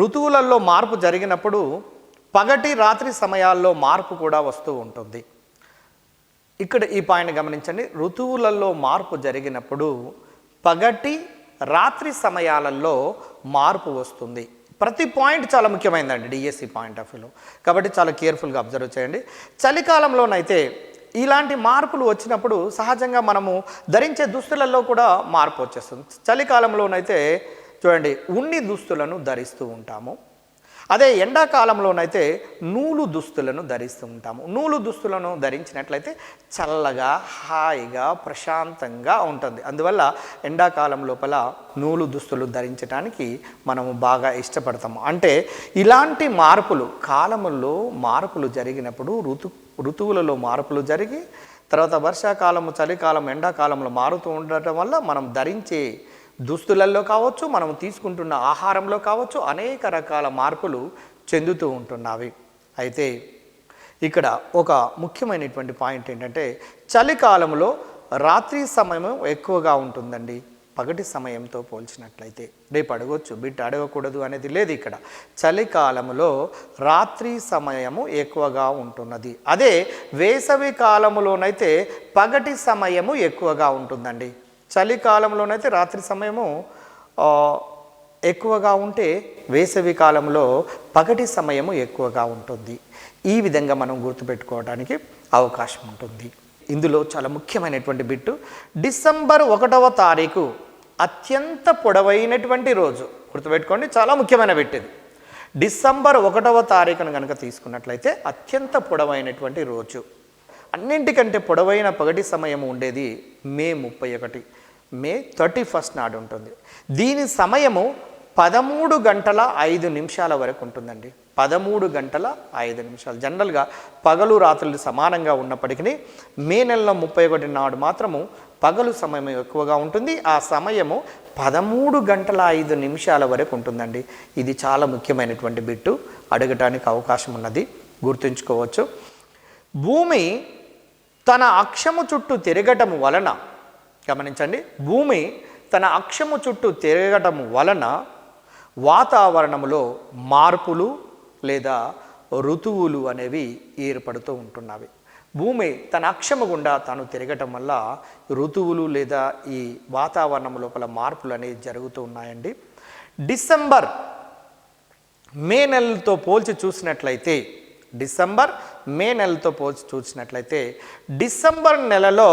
A: ఋతువులలో మార్పు జరిగినప్పుడు పగటి రాత్రి సమయాల్లో మార్పు కూడా వస్తూ ఉంటుంది. ఇక్కడ ఈ పాయింట్ గమనించండి, ఋతువులలో మార్పు జరిగినప్పుడు పగటి రాత్రి సమయాలలో మార్పు వస్తుంది. ప్రతి పాయింట్ చాలా ముఖ్యమైనదండి డిఎస్సి పాయింట్ ఆఫ్ వ్యూలో, కాబట్టి చాలా కేర్ఫుల్గా అబ్జర్వ్ చేయండి. చలికాలంలోనైతే ఇలాంటి మార్పులు వచ్చినప్పుడు సహజంగా మనము ధరించే దుస్తులలో కూడా మార్పు వచ్చేస్తుంది. చలికాలంలోనైతే చూడండి ఉన్ని దుస్తులను ధరిస్తూ ఉంటాము. అదే ఎండాకాలంలోనైతే నూలు దుస్తులను ధరిస్తూ ఉంటాము. నూలు దుస్తులను ధరించినట్లయితే చల్లగా, హాయిగా, ప్రశాంతంగా ఉంటుంది. అందువల్ల ఎండాకాలం లోపల నూలు దుస్తులు ధరించడానికి మనము బాగా ఇష్టపడతాము. అంటే ఇలాంటి మార్పులు, కాలముల్లో మార్పులు జరిగినప్పుడు, ఋతువులలో మార్పులు జరిగి తర్వాత వర్షాకాలము, చలికాలం, ఎండాకాలంలో మారుతూ ఉండటం వల్ల మనం ధరించే దుస్తులలో కావచ్చు, మనం తీసుకుంటున్న ఆహారంలో కావచ్చు, అనేక రకాల మార్పులు చెందుతూ ఉంటున్నవి. అయితే ఇక్కడ ఒక ముఖ్యమైనటువంటి పాయింట్ ఏంటంటే చలికాలంలో రాత్రి సమయం ఎక్కువగా ఉంటుందండి పగటి సమయంతో పోల్చినట్లయితే. రేపు అడగొచ్చు, బిట్ అడగకూడదు అనేది లేదు. ఇక్కడ చలికాలంలో రాత్రి సమయము ఎక్కువగా ఉంటున్నది. అదే వేసవి కాలంలోనైతే పగటి సమయము ఎక్కువగా ఉంటుందండి. చలికాలంలోనైతే రాత్రి సమయము ఎక్కువగా ఉంటే వేసవి కాలంలో పగటి సమయము ఎక్కువగా ఉంటుంది. ఈ విధంగా మనం గుర్తుపెట్టుకోవడానికి అవకాశం ఉంటుంది. ఇందులో చాలా ముఖ్యమైనటువంటి బిట్టు, డిసెంబర్ 1వ తారీఖు అత్యంత పొడవైనటువంటి రోజు. గుర్తుపెట్టుకోండి, చాలా ముఖ్యమైన బిట్ ఇది. డిసెంబర్ 1వ తారీఖును కనుక తీసుకున్నట్లయితే అత్యంత పొడవైనటువంటి రోజు. అన్నింటికంటే పొడవైన పగటి సమయం ఉండేది మే 31, మే 31 నాడు ఉంటుంది. దీని సమయము 13 గంటల 5 నిమిషాల వరకు ఉంటుందండి. 13 గంటల 5 నిమిషాలు. జనరల్గా పగలు రాత్రులు సమానంగా ఉన్నప్పటికీ మే నెలలో 31 నాడు మాత్రము పగలు సమయం ఎక్కువగా ఉంటుంది. ఆ సమయము 13 గంటల 5 నిమిషాల వరకు ఉంటుందండి. ఇది చాలా ముఖ్యమైనటువంటి బిట్టు, అడగటానికి అవకాశం ఉన్నది, గుర్తుంచుకోవచ్చు. భూమి తన అక్షము చుట్టూ తిరగటం వలన, గమనించండి, భూమి తన అక్షము చుట్టూ తిరగటం వలన వాతావరణంలో మార్పులు లేదా ఋతువులు అనేవి ఏర్పడుతూ ఉంటున్నవి. భూమి తన అక్షము గుండా తాను తిరగటం వల్ల ఋతువులు లేదా ఈ వాతావరణం లోపల మార్పులు అనేవి జరుగుతూ ఉన్నాయండి. డిసెంబర్ మే నెలలతో పోల్చి చూసినట్లయితే, డిసెంబర్ మే నెలతో పోల్చి చూసినట్లయితే డిసెంబర్ నెలలో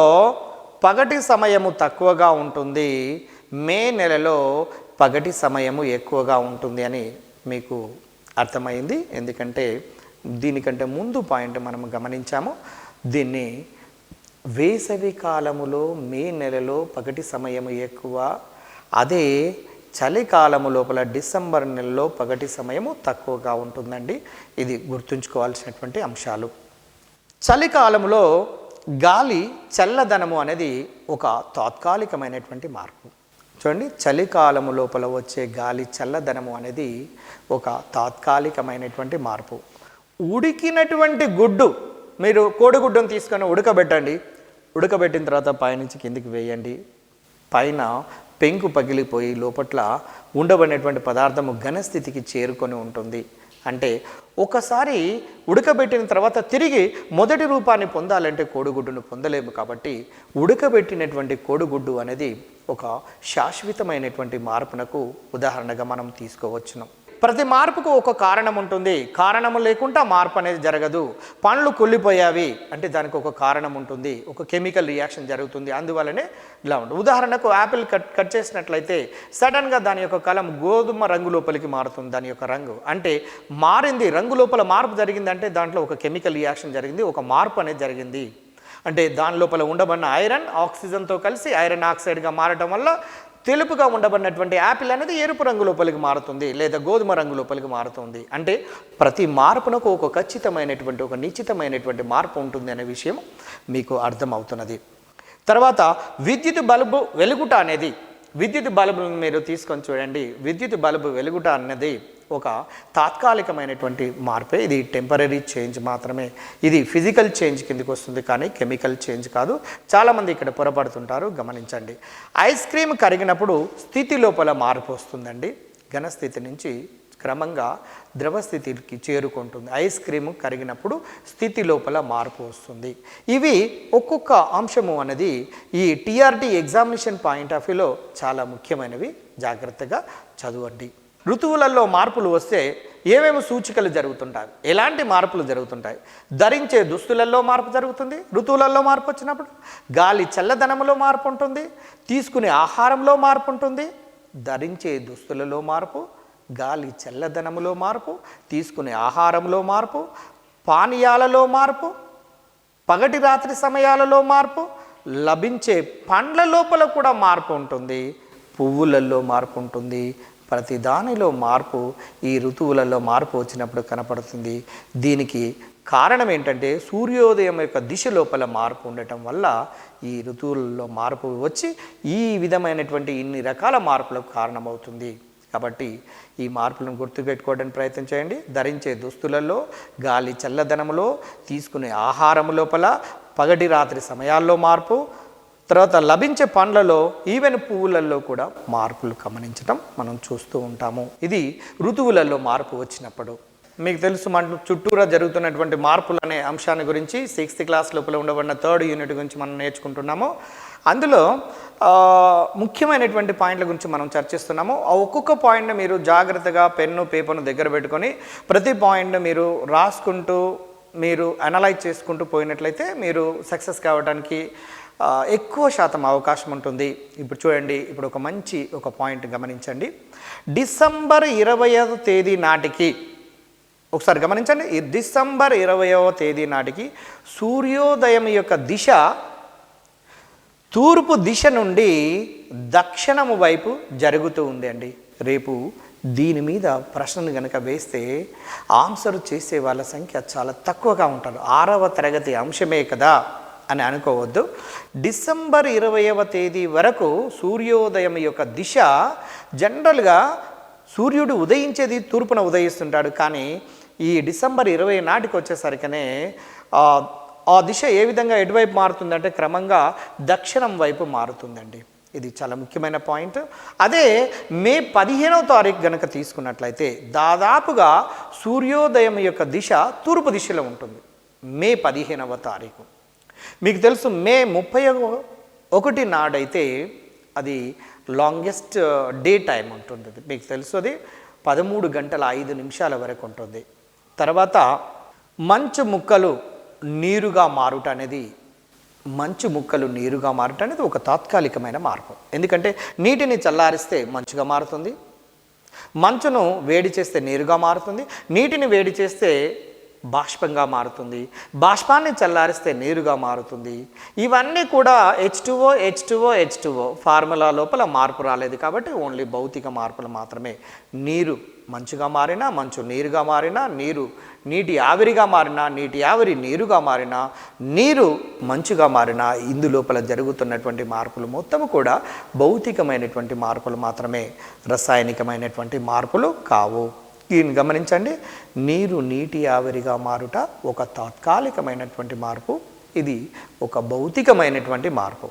A: పగటి సమయము తక్కువగా ఉంటుంది, మే నెలలో పగటి సమయము ఎక్కువగా ఉంటుంది అని మీకు అర్థమైంది. ఎందుకంటే దీనికంటే ముందు పాయింట్ మనం గమనించాము, దీన్ని వేసవి కాలములో మే నెలలో పగటి సమయము ఎక్కువ, అదే చలికాలము లోపల డిసెంబర్ నెలలో పగటి సమయము తక్కువగా ఉంటుందండి. ఇది గుర్తుంచుకోవాల్సినటువంటి అంశాలు. చలికాలంలో గాలి చల్లదనము అనేది ఒక తాత్కాలికమైనటువంటి మార్పు. చూడండి, చలికాలము లోపల వచ్చే గాలి చల్లదనము అనేది ఒక తాత్కాలికమైనటువంటి మార్పు. ఉడికినటువంటి గుడ్డు, మీరు కోడిగుడ్డును తీసుకొని ఉడకబెట్టండి. ఉడకబెట్టిన తర్వాత పైనుంచి కిందికి వేయండి. పైన పెంకు పగిలిపోయి లోపట్ల ఉండబడినటువంటి పదార్థము ఘనస్థితికి చేరుకొని ఉంటుంది. అంటే ఒకసారి ఉడకబెట్టిన తర్వాత తిరిగి మొదటి రూపాన్ని పొందాలంటే కోడిగుడ్డును పొందలేము. కాబట్టి ఉడకబెట్టినటువంటి కోడిగుడ్డు అనేది ఒక శాశ్వతమైనటువంటి మార్పునకు ఉదాహరణగా మనం తీసుకోవచ్చును. ప్రతి మార్పుకు ఒక కారణం ఉంటుంది. కారణము లేకుండా మార్పు అనేది జరగదు. పండ్లు కుళ్ళిపోయావి అంటే దానికి ఒక కారణం ఉంటుంది, ఒక కెమికల్ రియాక్షన్ జరుగుతుంది, అందువల్లనే ఇలా ఉంటుంది. ఉదాహరణకు యాపిల్ కట్ చేసినట్లయితే సడన్గా దాని యొక్క కలం గోధుమ రంగు లోపలికి మారుతుంది. దాని యొక్క రంగు అంటే మారింది, రంగు లోపల మార్పు జరిగిందంటే దాంట్లో ఒక కెమికల్ రియాక్షన్ జరిగింది, ఒక మార్పు అనేది జరిగింది. అంటే దాని లోపల ఉండబడిన ఐరన్ ఆక్సిజన్తో కలిసి ఐరన్ ఆక్సైడ్గా మారటం వల్ల తెలుపుగా ఉండబడినటువంటి యాపిల్ అనేది ఎరుపు రంగు లోపలికి మారుతుంది, లేదా గోధుమ రంగు లోపలికి మారుతుంది. అంటే ప్రతి మార్పునకు ఒక ఖచ్చితమైనటువంటి ఒక నిశ్చితమైనటువంటి మార్పు ఉంటుంది అనే విషయం మీకు అర్థమవుతున్నది. తర్వాత విద్యుత్ బల్బు వెలుగుట అనేది, విద్యుత్ బల్బులను మీరు తీసుకొని చూడండి. విద్యుత్ బల్బు వెలుగుట అన్నది ఒక తాత్కాలికమైనటువంటి మార్పే. ఇది టెంపరీ చేంజ్ మాత్రమే. ఇది ఫిజికల్ చేంజ్ కిందకి వస్తుంది కానీ కెమికల్ చేంజ్ కాదు. చాలామంది ఇక్కడ పొరపడుతుంటారు, గమనించండి. ఐస్ క్రీమ్ కరిగినప్పుడు స్థితి లోపల మార్పు వస్తుందండి. ఘనస్థితి నుంచి క్రమంగా ద్రవస్థితికి చేరుకుంటుంది. ఐస్ క్రీమ్ కరిగినప్పుడు స్థితి లోపల మార్పు వస్తుంది. ఇవి ఒక్కొక్క అంశము అనేది ఈ టీఆర్టీ ఎగ్జామినేషన్ పాయింట్ ఆఫ్ వ్యూలో చాలా ముఖ్యమైనవి. జాగ్రత్తగా చదవండి. ఋతువులలో మార్పులు వస్తే ఏమేమి సూచికలు జరుగుతుంటాయి, ఎలాంటి మార్పులు జరుగుతుంటాయి? ధరించే దుస్తులలో మార్పు జరుగుతుంది. ఋతువులలో మార్పు వచ్చినప్పుడు గాలి చల్లదనములో మార్పు ఉంటుంది, తీసుకునే ఆహారంలో మార్పు ఉంటుంది. ధరించే దుస్తులలో మార్పు, గాలి చల్లదనములో మార్పు, తీసుకునే ఆహారంలో మార్పు, పానీయాలలో మార్పు, పగటి రాత్రి సమయాలలో మార్పు, లభించే పండ్ల లోపల కూడా మార్పు ఉంటుంది, పువ్వులలో మార్పు ఉంటుంది. ప్రతి దానిలో మార్పు ఈ ఋతువులలో మార్పు వచ్చినప్పుడు కనపడుతుంది. దీనికి కారణం ఏంటంటే సూర్యోదయం యొక్క దిశ లోపల మార్పు ఉండటం వల్ల ఈ ఋతువులలో మార్పు వచ్చి ఈ విధమైనటువంటి ఇన్ని రకాల మార్పులకు కారణమవుతుంది. కాబట్టి ఈ మార్పులను గుర్తుపెట్టుకోవడానికి ప్రయత్నం చేయండి. ధరించే దుస్తులలో, గాలి చల్లదనములో, తీసుకునే ఆహారం లోపల, పగటి రాత్రి సమయాల్లో మార్పు, తర్వాత లభించే పండ్లలో, ఈవెన్ పువ్వులలో కూడా మార్పులు గమనించడం మనం చూస్తూ ఉంటాము. ఇది ఋతువులలో మార్పు వచ్చినప్పుడు. మీకు తెలుసు, మన చుట్టూరా జరుగుతున్నటువంటి మార్పులు అనే అంశాన్ని గురించి 6th క్లాస్ లోపల ఉండబడిన 3rd యూనిట్ గురించి మనం నేర్చుకుంటున్నాము. అందులో ముఖ్యమైనటువంటి పాయింట్ల గురించి మనం చర్చిస్తున్నాము. ఆ ఒక్కొక్క పాయింట్ని మీరు జాగ్రత్తగా పెన్ను పేపర్ను దగ్గర పెట్టుకొని ప్రతి పాయింట్ని మీరు రాసుకుంటూ మీరు అనలైజ్ చేసుకుంటూ పోయినట్లయితే మీరు సక్సెస్ కావడానికి ఎక్కువ శాతం అవకాశం ఉంటుంది. ఇప్పుడు చూడండి, ఇప్పుడు ఒక పాయింట్ గమనించండి. డిసెంబర్ 20వ తేదీ నాటికి, ఒకసారి గమనించండి, ఈ డిసెంబర్ 20వ తేదీ నాటికి సూర్యోదయం యొక్క దిశ తూర్పు దిశ నుండి దక్షిణము వైపు జరుగుతూ ఉంది అండి. రేపు దీని మీద ప్రశ్నలు కనుక వేస్తే ఆన్సర్ చేసే వాళ్ళ సంఖ్య చాలా తక్కువగా ఉంటారు. 6వ తరగతి అంశమే కదా అని అనుకోవద్దు. డిసెంబర్ 20వ తేదీ వరకు సూర్యోదయం యొక్క దిశ జనరల్గా సూర్యుడు ఉదయించేది తూర్పున ఉదయిస్తుంటాడు. కానీ ఈ డిసెంబర్ 20 నాటికి వచ్చేసరికనే ఆ దిశ ఏ విధంగా ఎటువైపు మారుతుందంటే క్రమంగా దక్షిణం వైపు మారుతుందండి. ఇది చాలా ముఖ్యమైన పాయింట్. అదే మే 15వ తారీఖు కనుక తీసుకున్నట్లయితే దాదాపుగా సూర్యోదయం యొక్క దిశ తూర్పు దిశలో ఉంటుంది. మే 15వ తారీఖు మీకు తెలుసు. మే 31 నాడైతే అది లాంగెస్ట్ డే టైం ఉంటుంది. మీకు తెలుసు, అది 13 గంటల 5 నిమిషాల వరకు ఉంటుంది. తర్వాత మంచు ముక్కలు నీరుగా మారుట అనేది ఒక తాత్కాలికమైన మార్పు. ఎందుకంటే నీటిని చల్లారిస్తే మంచుగా మారుతుంది, మంచును వేడి చేస్తే నీరుగా మారుతుంది, నీటిని వేడి చేస్తే బాష్పంగా మారుతుంది, బాష్పాన్ని చల్లారిస్తే నీరుగా మారుతుంది. ఇవన్నీ కూడా H2O ఫార్ములా లోపల మార్పు రాలేదు కాబట్టి ఓన్లీ భౌతిక మార్పులు మాత్రమే. నీరు మంచుగా మారినా, మంచు నీరుగా మారినా, నీరు నీటి ఆవిరిగా మారినా, నీటి ఆవిరి నీరుగా మారినా, నీరు మంచుగా మారినా ఇందులోపల జరుగుతున్నటువంటి మార్పులు మొత్తము కూడా భౌతికమైనటువంటి మార్పులు మాత్రమే, రసాయనికమైనటువంటి మార్పులు కావు. దీన్ని గమనించండి. నీరు నీటి ఆవిరిగా మారుట ఒక తాత్కాలికమైనటువంటి మార్పు, ఇది ఒక భౌతికమైనటువంటి మార్పు.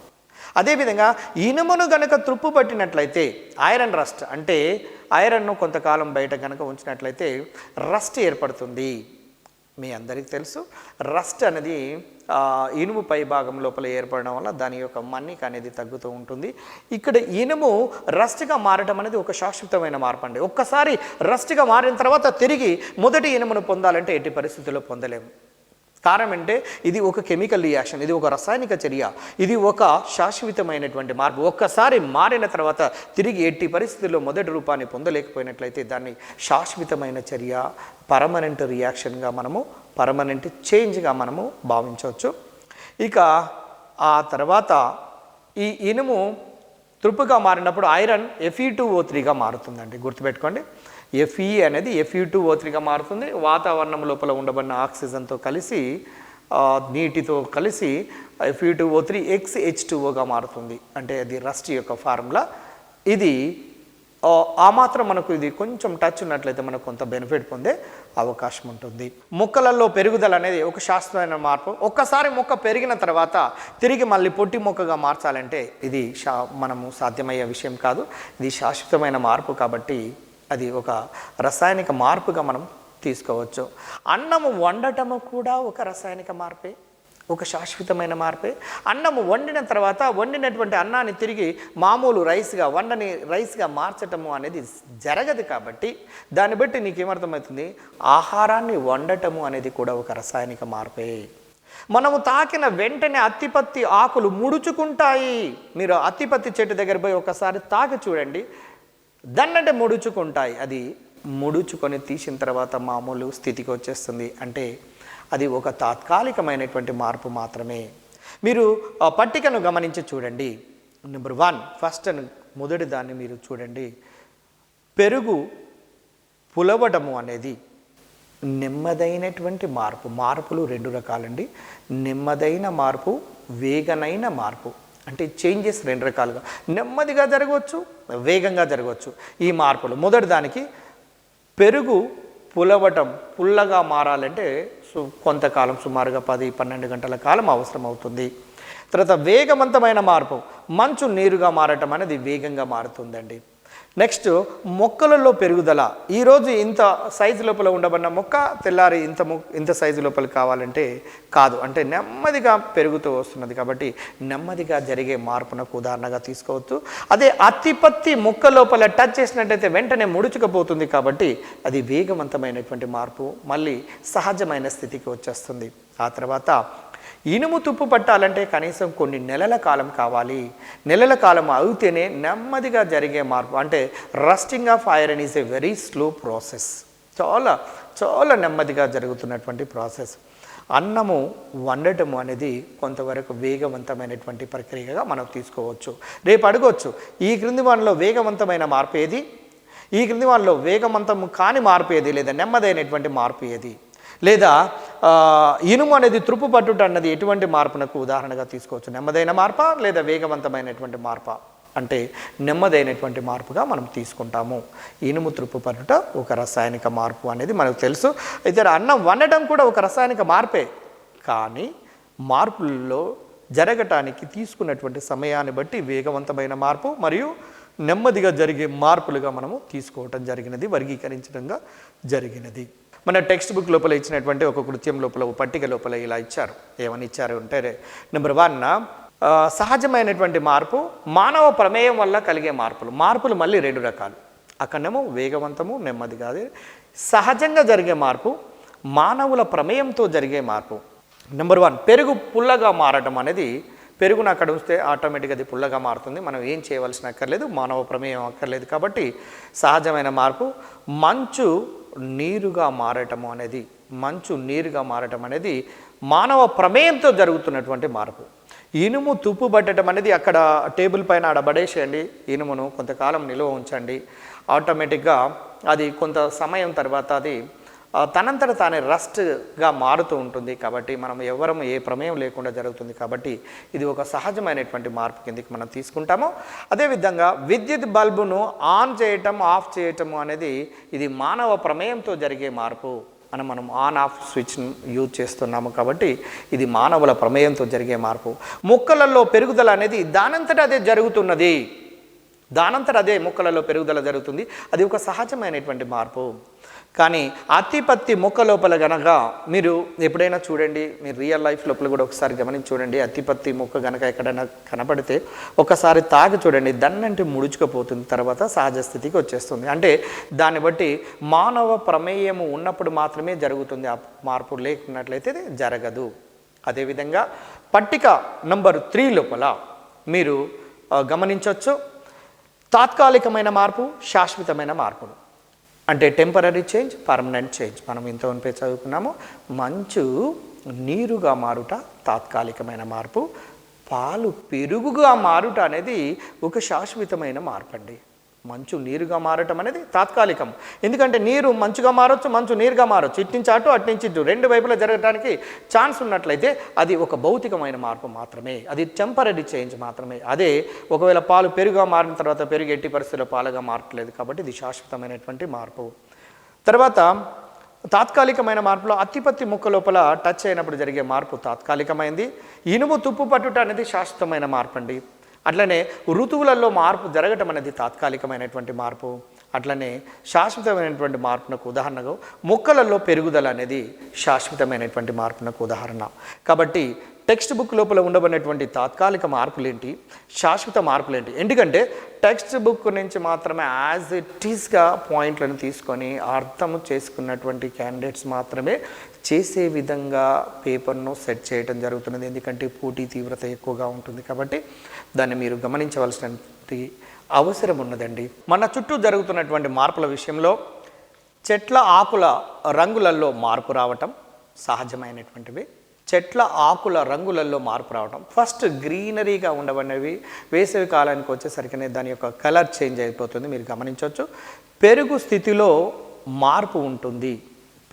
A: అదేవిధంగా ఇనుమును గనక తుప్పు పట్టినట్లయితే ఐరన్ రస్ట్, అంటే ఐరన్ను కొంతకాలం బయట కనుక ఉంచినట్లయితే రస్ట్ ఏర్పడుతుంది. మీ అందరికీ తెలుసు, రస్ట్ అనేది ఇనుము పై భాగం లోపల ఏర్పడడం వల్ల దాని యొక్క మన్నిక అనేది తగ్గుతూ ఉంటుంది. ఇక్కడ ఇనుము రస్ట్గా మారడం అనేది ఒక శాశ్వతమైన మార్పు అండి. ఒక్కసారి రస్ట్గా మారిన తర్వాత తిరిగి మొదటి ఇనుమును పొందాలంటే ఎట్టి పరిస్థితుల్లో పొందలేము. కారణం అంటే ఇది ఒక కెమికల్ రియాక్షన్, ఇది ఒక రసాయనిక చర్య, ఇది ఒక శాశ్వతమైనటువంటి మార్పు. ఒక్కసారి మారిన తర్వాత తిరిగి ఎట్టి పరిస్థితుల్లో మొదటి రూపాన్ని పొందలేకపోయినట్లయితే దాన్ని శాశ్వతమైన చర్య, పర్మనెంట్ రియాక్షన్గా మనము, పర్మనెంట్ చేంజ్గా మనము భావించవచ్చు. ఇక ఆ తర్వాత ఈ ఇనుము తుప్పుగా మారినప్పుడు ఐరన్ Fe2O3గా మారుతుందండి. గుర్తుపెట్టుకోండి, Fe అనేది Fe2O3గా మారుతుంది. వాతావరణం లోపల ఉండబడిన ఆక్సిజన్తో కలిసి, నీటితో కలిసి Fe2O3 XH2Oగా మారుతుంది. అంటే అది రస్ట్ యొక్క ఫార్ములా. ఇది ఆ మాత్రం మనకు ఇది కొంచెం టచ్ ఉన్నట్లయితే మనకు కొంత బెనిఫిట్ పొందే అవకాశం ఉంటుంది. మొక్కలలో పెరుగుదల అనేది ఒక శాశ్వతమైన మార్పు. ఒక్కసారి మొక్క పెరిగిన తర్వాత తిరిగి మళ్ళీ పొట్టి మొక్కగా మార్చాలంటే ఇది మనము సాధ్యమయ్యే విషయం కాదు. ఇది శాశ్వతమైన మార్పు కాబట్టి అది ఒక రసాయనిక మార్పుగా మనం తీసుకోవచ్చు. అన్నము వండటము కూడా ఒక రసాయనిక మార్పే, ఒక శాశ్వతమైన మార్పే. అన్నము వండిన తర్వాత వండినటువంటి అన్నాన్ని తిరిగి మామూలు రైస్గా, వండని రైస్గా మార్చటము అనేది జరగదు. కాబట్టి దాన్ని బట్టి నీకేమర్థమవుతుంది, ఆహారాన్ని వండటము అనేది కూడా ఒక రసాయనిక మార్పే. మనము తాకిన వెంటనే అత్తిపత్తి ఆకులు ముడుచుకుంటాయి. మీరు అత్తిపత్తి చెట్టు దగ్గర పోయి ఒకసారి తాకి చూడండి, దన్నంటే ముడుచుకుంటాయి. అది ముడుచుకొని తీసిన తర్వాత మామూలు స్థితికి వచ్చేస్తుంది. అంటే అది ఒక తాత్కాలికమైనటువంటి మార్పు మాత్రమే. మీరు పట్టికను గమనించి చూడండి. నెంబర్ 1 ఫస్ట్ మొదటి దాన్ని మీరు చూడండి. పెరుగు పులవటము అనేది నెమ్మదైనటువంటి మార్పు. మార్పులు 2 రకాలండి. నెమ్మదైన మార్పు, వేగనైన మార్పు. అంటే చేంజెస్ 2 రకాలుగా, నెమ్మదిగా జరగవచ్చు, వేగంగా జరగవచ్చు ఈ మార్పులు. మొదటి దానికి పెరుగు పులవటం, పుల్లగా మారాలంటే కొంతకాలం, సుమారుగా 10-12 గంటల కాలం అవసరం అవుతుంది. తర్వాత వేగవంతమైన మార్పు, మంచు నీరుగా మారటం అనేది వేగంగా మారుతుందండి. నెక్స్ట్ మొక్కలలో పెరుగుదల. ఈరోజు ఇంత సైజు లోపల ఉండబడిన మొక్క తెల్లారి ఇంత సైజు లోపల కావాలంటే కాదు. అంటే నెమ్మదిగా పెరుగుతూ వస్తున్నది కాబట్టి నెమ్మదిగా జరిగే మార్పునకు ఉదాహరణగా తీసుకోవచ్చు. అదే అత్తిపత్తి మొక్క లోపల టచ్ చేసినట్టయితే వెంటనే ముడుచుకుపోతుంది కాబట్టి అది వేగవంతమైనటువంటి మార్పు, మళ్ళీ సహజమైన స్థితికి వచ్చేస్తుంది. ఆ తర్వాత ఇనుము తుప్పు పట్టాలంటే కనీసం కొన్ని నెలల కాలం కావాలి. నెలల కాలం అవుతేనే నెమ్మదిగా జరిగే మార్పు. అంటే rusting of iron is a very slow process. చాలా చాలా నెమ్మదిగా జరుగుతున్నటువంటి ప్రాసెస్. అన్నము వండటము అనేది కొంతవరకు వేగవంతమైనటువంటి ప్రక్రియగా మనం తీసుకోవచ్చు. రేపు అడగవచ్చు, ఈ క్రింది వానిలో వేగవంతమైన మార్పు ఏది, ఈ క్రింది వానిలో వేగవంతము కాని మార్పు ఏది, లేదా నెమ్మదైనటువంటి మార్పు ఏది, లేదా ఇనుము అనేది తుప్పు పట్టుట అన్నది ఎటువంటి మార్పునకు ఉదాహరణగా తీసుకోవచ్చు? నెమ్మదైన మార్పా లేదా వేగవంతమైనటువంటి మార్పా? అంటే నెమ్మదైనటువంటి మార్పుగా మనం తీసుకుంటాము. ఇనుము తుప్పు పట్టుట ఒక రసాయనిక మార్పు అనేది మనకు తెలుసు. అయితే అన్నం వండటం కూడా ఒక రసాయనిక మార్పే, కానీ మార్పుల్లో జరగటానికి తీసుకున్నటువంటి సమయాన్ని బట్టి వేగవంతమైన మార్పు మరియు నెమ్మదిగా జరిగే మార్పులుగా మనము తీసుకోవటం జరిగినది, వర్గీకరించడంగా జరిగినది. మన టెక్స్ట్ బుక్ లోపల ఇచ్చినటువంటి ఒక కృత్యం లోపల, పట్టిక లోపల ఇలా ఇచ్చారు. ఏమని ఇచ్చారు అంటే, నెంబర్ 1 సహజమైనటువంటి మార్పు, మానవ ప్రమేయం వల్ల కలిగే మార్పులు. మార్పులు మళ్ళీ 2 రకాలు. అక్కడేమో వేగవంతము, నెమ్మదిగా. సహజంగా జరిగే మార్పు, మానవుల ప్రమేయంతో జరిగే మార్పు. నెంబర్ 1 పెరుగు పుల్లగా మారటం అనేది, పెరుగును అక్కడ ఉంచితే ఆటోమేటిక్గా అది పుల్లగా మారుతుంది. మనం ఏం చేయవలసిన అక్కర్లేదు, మానవ ప్రమేయం అక్కర్లేదు. కాబట్టి సహజమైన మార్పు. మంచు నీరుగా మారటము అనేది మంచు నీరుగా మారటం అనేది మానవ ప్రమేయంతో జరుగుతున్నటువంటి మార్పు. ఇనుము తుప్పు పట్టడం అనేది అక్కడ టేబుల్ పైన ఆడ పడేసేయండి, ఇనుమును కొంతకాలం నిల్వ ఉంచండి, ఆటోమేటిక్గా అది కొంత సమయం తర్వాత అది తనంతట తానే రస్ట్గా మారుతూ ఉంటుంది. కాబట్టి మనం ఎవరం ఏ ప్రమేయం లేకుండా జరుగుతుంది. కాబట్టి ఇది ఒక సహజమైనటువంటి మార్పు కిందకి మనం తీసుకుంటాము. అదేవిధంగా విద్యుత్ బల్బును ఆన్ చేయటం ఆఫ్ చేయటం అనేది ఇది మానవ ప్రమేయంతో జరిగే మార్పు. మనం ఆన్ ఆఫ్ స్విచ్ను యూజ్ చేస్తున్నాము కాబట్టి ఇది మానవుల ప్రమేయంతో జరిగే మార్పు. మొక్కలలో పెరుగుదల అనేది దానంతట అదే జరుగుతున్నది, దానంతట అదే మొక్కలలో పెరుగుదల జరుగుతుంది. అది ఒక సహజమైనటువంటి మార్పు. కానీ అత్తిపత్తి మొక్క లోపల గనక మీరు ఎప్పుడైనా చూడండి, మీరు రియల్ లైఫ్ లోపల కూడా ఒకసారి గమనించి చూడండి, అత్తిపత్తి మొక్క గనక ఎక్కడైనా కనపడితే ఒకసారి తాగి చూడండి, దన్నంటే ముడుచుకుపోతుంది, తర్వాత సహజ స్థితికి వచ్చేస్తుంది. అంటే దాన్ని బట్టి మానవ ప్రమేయము ఉన్నప్పుడు మాత్రమే జరుగుతుంది, ఆ మార్పు లేకున్నట్లయితే జరగదు. అదేవిధంగా పట్టిక నంబర్ 3 లోపల మీరు గమనించవచ్చు తాత్కాలికమైన మార్పు, శాశ్వతమైన మార్పులు. అంటే టెంపరీ చేంజ్, పర్మనెంట్ చేంజ్. మనం ఇంతవరకు చదువుకున్నాము. మంచు నీరుగా మారుట తాత్కాలికమైన మార్పు, పాలు పెరుగుగా మారుట అనేది ఒక శాశ్వతమైన మార్పు అండి. మంచు నీరుగా మారటం అనేది తాత్కాలికం. ఎందుకంటే నీరు మంచుగా మారచ్చు, మంచు నీరుగా మారచ్చు, ఇట్నుంచి అటు అట్నుంచి ఇటు రెండు వైపులా జరగడానికి ఛాన్స్ ఉన్నట్లయితే అది ఒక భౌతికమైన మార్పు మాత్రమే, అది టెంపరీ చేంజ్ మాత్రమే. అదే ఒకవేళ పాలు పెరుగుగా మారిన తర్వాత పెరుగు ఎట్టి పరిస్థితుల్లో పాలుగా మారట్లేదు కాబట్టి ఇది శాశ్వతమైనటువంటి మార్పు. తర్వాత తాత్కాలికమైన మార్పులో అత్తిపత్తి మొక్క లోపల టచ్ అయినప్పుడు జరిగే మార్పు తాత్కాలికమైంది. ఇనుము తుప్పు పట్టుట అనేది శాశ్వతమైన మార్పు అండి. అట్లనే ఋతువులలో మార్పు జరగటం అనేది తాత్కాలికమైనటువంటి మార్పు. అట్లనే శాశ్వతమైనటువంటి మార్పునకు ఉదాహరణగా మొక్కలలో పెరుగుదల అనేది శాశ్వతమైనటువంటి మార్పునకు ఉదాహరణ. కాబట్టి టెక్స్ట్ బుక్ లోపల ఉండబడినటువంటి తాత్కాలిక మార్పులేంటి, శాశ్వత మార్పులేంటి? ఎందుకంటే టెక్స్ట్ బుక్ నుంచి మాత్రమే యాజ్ ఇట్ ఈస్గా పాయింట్లను తీసుకొని అర్థం చేసుకున్నటువంటి క్యాండిడేట్స్ మాత్రమే చేసే విధంగా పేపర్ను సెట్ చేయడం జరుగుతున్నది. ఎందుకంటే పోటీ తీవ్రత ఎక్కువగా ఉంటుంది కాబట్టి దాన్ని మీరు గమనించవలసినటువంటి అవసరం ఉన్నదండి. మన చుట్టూ జరుగుతున్నటువంటి మార్పుల విషయంలో చెట్ల ఆకుల రంగులలో మార్పు రావటం సహజమైనటువంటివి. చెట్ల ఆకుల రంగులలో మార్పు రావడం, ఫస్ట్ గ్రీనరీగా ఉండబడినవి వేసవి కాలానికి వచ్చేసరికి దాని యొక్క కలర్ చేంజ్ అయిపోతుంది, మీరు గమనించవచ్చు. పెరుగు స్థితిలో మార్పు ఉంటుంది,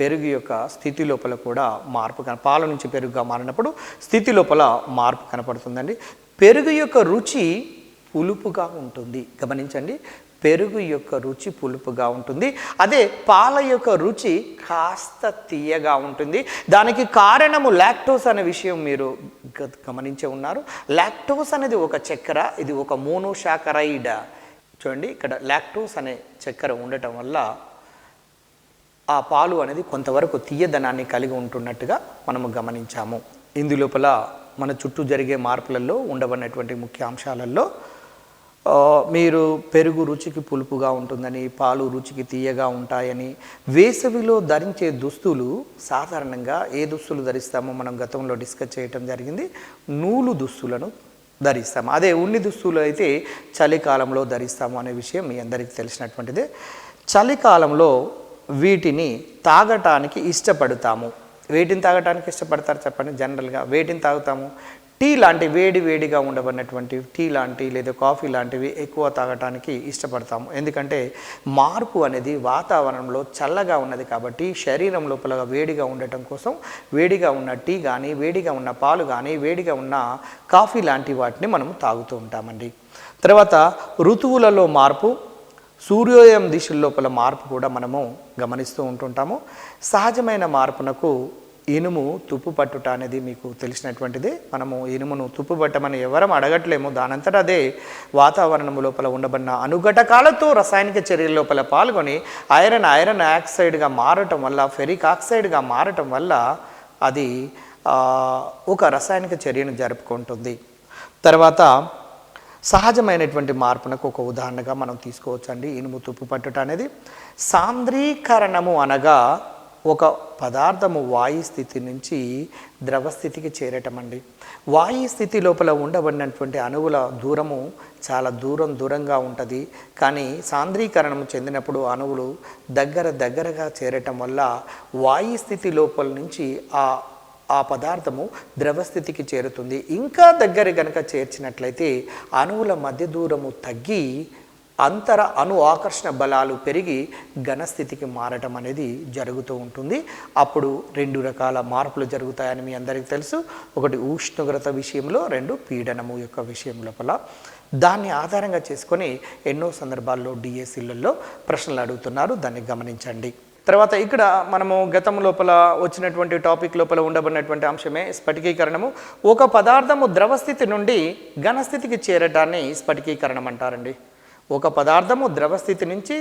A: పెరుగు యొక్క స్థితి లోపల కూడా మార్పు పాల నుంచి పెరుగుగా మారినప్పుడు స్థితి లోపల మార్పు కనపడుతుందండి. పెరుగు యొక్క రుచి పులుపుగా ఉంటుంది, గమనించండి, పెరుగు యొక్క రుచి పులుపుగా ఉంటుంది. అదే పాల యొక్క రుచి కాస్త తీయగా ఉంటుంది. దానికి కారణము లాక్టోస్ అనే విషయం మీరు గమనించే ఉన్నారు. లాక్టోస్ అనేది ఒక చక్కెర, ఇది ఒక మోనోసాకరైడ్. చూడండి, ఇక్కడ లాక్టోస్ అనే చక్కెర ఉండటం వల్ల ఆ పాలు అనేది కొంతవరకు తీయదనాన్ని కలిగి ఉంటున్నట్టుగా మనము గమనించాము. ఇందులోపల మన చుట్టూ జరిగే మార్పులలో ఉండబడినటువంటి ముఖ్య అంశాలలో మీరు పెరుగు రుచికి పులుపుగా ఉంటుందని, పాలు రుచికి తీయగా ఉంటాయని, వేసవిలో ధరించే దుస్తులు సాధారణంగా ఏ దుస్తులు ధరిస్తామో మనం గతంలో డిస్కస్ చేయటం జరిగింది, నూలు దుస్తులను ధరిస్తాము. అదే ఉన్ని దుస్తులు అయితే చలికాలంలో ధరిస్తాము అనే విషయం మీ అందరికీ తెలిసినటువంటిదే. చలికాలంలో వీటిని తాగటానికి ఇష్టపడతాము. వేటిని తాగటానికి ఇష్టపడతారు చెప్పండి? జనరల్గా వేటిని తాగుతాము? టీ లాంటి వేడిగా ఉండబడినటువంటి టీ లాంటి లేదా కాఫీ లాంటివి ఎక్కువ తాగటానికి ఇష్టపడతాము. ఎందుకంటే మార్పు అనేది వాతావరణంలో చల్లగా ఉన్నది కాబట్టి శరీరం లోపల వేడిగా ఉండటం కోసం వేడిగా ఉన్న టీ కానీ, వేడిగా ఉన్న పాలు కానీ, వేడిగా ఉన్న కాఫీ లాంటి వాటిని మనం తాగుతూ ఉంటామండి. తర్వాత ఋతువులలో మార్పు, సూర్యోదయం దిశల లోపల మార్పు కూడా మనము గమనిస్తూ ఉంటుంటాము. సహజమైన మార్పునకు ఇనుము తుప్పు పట్టుట అనేది మీకు తెలిసినటువంటిది. మనము ఇనుమును తుప్పు పట్టమని ఎవరం అడగట్లేము, దానంతటా అదే వాతావరణం లోపల ఉండబడిన అనుఘటకాలతో రసాయనిక చర్యల లోపల పాల్గొని ఐరన్ ఆక్సైడ్గా మారటం వల్ల, ఫెరిక్ ఆక్సైడ్గా మారటం వల్ల అది ఒక రసాయనిక చర్యను జరుపుకుంటుంది. తర్వాత సహజమైనటువంటి మార్పునకు ఒక ఉదాహరణగా మనం తీసుకోవచ్చండి ఇనుము తుప్పు పట్టుట అనేది. సాంద్రీకరణము అనగా ఒక పదార్థము వాయు స్థితి నుంచి ద్రవ స్థితికి చేరటం అండి. వాయు స్థితి లోపల ఉండబడినటువంటి అణువుల దూరము చాలా దూరంగా ఉంటుంది. కానీ సాంద్రీకరణం చెందినప్పుడు అణువులు దగ్గరగా చేరటం వల్ల వాయు స్థితి లోపల నుంచి ఆ పదార్థము ద్రవస్థితికి చేరుతుంది. ఇంకా దగ్గర కనుక చేర్చినట్లయితే అణువుల మధ్య దూరము తగ్గి అణు ఆకర్షణ బలాలు పెరిగి ఘనస్థితికి మారటం అనేది జరుగుతూ ఉంటుంది. అప్పుడు 2 రకాల మార్పులు జరుగుతాయని మీ అందరికీ తెలుసు. ఒకటి ఉష్ణోగ్రత విషయంలో, 2 పీడనము యొక్క విషయం లోపల. దాన్ని ఆధారంగా చేసుకొని ఎన్నో సందర్భాల్లో డిఎస్సీలలో ప్రశ్నలు అడుగుతున్నారు. దాన్ని గమనించండి. తర్వాత ఇక్కడ మనము గతం లోపల వచ్చినటువంటి టాపిక్ లోపల ఉండబడినటువంటి అంశమే స్ఫటికీకరణము. ఒక పదార్థము ద్రవస్థితి నుండి ఘనస్థితికి చేరటాన్ని స్ఫటికీకరణం అంటారండి. ఒక పదార్థము ద్రవస్థితి నుంచి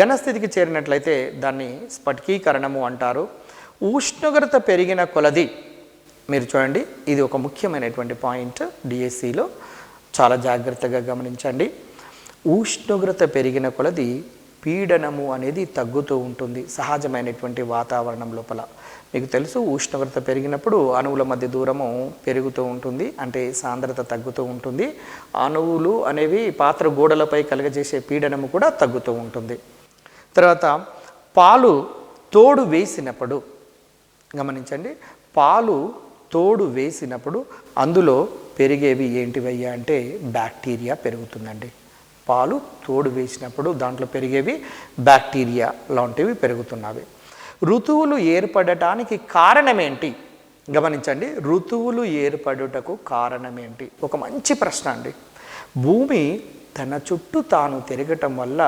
A: ఘనస్థితికి చేరినట్లయితే దాన్ని స్ఫటికీకరణము అంటారు. ఉష్ణోగ్రత పెరిగిన కొలది, మీరు చూడండి, ఇది ఒక ముఖ్యమైనటువంటి పాయింట్ డిఎస్సిలో, చాలా జాగ్రత్తగా గమనించండి. ఉష్ణోగ్రత పెరిగిన కొలది పీడనము అనేది తగ్గుతూ ఉంటుంది సహజమైనటువంటి వాతావరణం లోపల. మీకు తెలుసు, ఉష్ణోగ్రత పెరిగినప్పుడు అణువుల మధ్య దూరము పెరుగుతూ ఉంటుంది, అంటే సాంద్రత తగ్గుతూ ఉంటుంది. అణువులు అనేవి పాత్ర గోడలపై కలుగజేసే పీడనము కూడా తగ్గుతూ ఉంటుంది. తర్వాత పాలు తోడు వేసినప్పుడు గమనించండి, పాలు తోడు వేసినప్పుడు అందులో పెరిగేవి ఏంటివయ్యా అంటే బ్యాక్టీరియా పెరుగుతుందండి. పాలు తోడు వేసినప్పుడు దాంట్లో పెరిగేవి బ్యాక్టీరియా లాంటివి పెరుగుతున్నవి. ఋతువులు ఏర్పడటానికి కారణమేంటి? గమనించండి, ఋతువులు ఏర్పడుటకు కారణమేంటి? ఒక మంచి ప్రశ్న అండి. భూమి తన చుట్టూ తాను తిరగటం వల్ల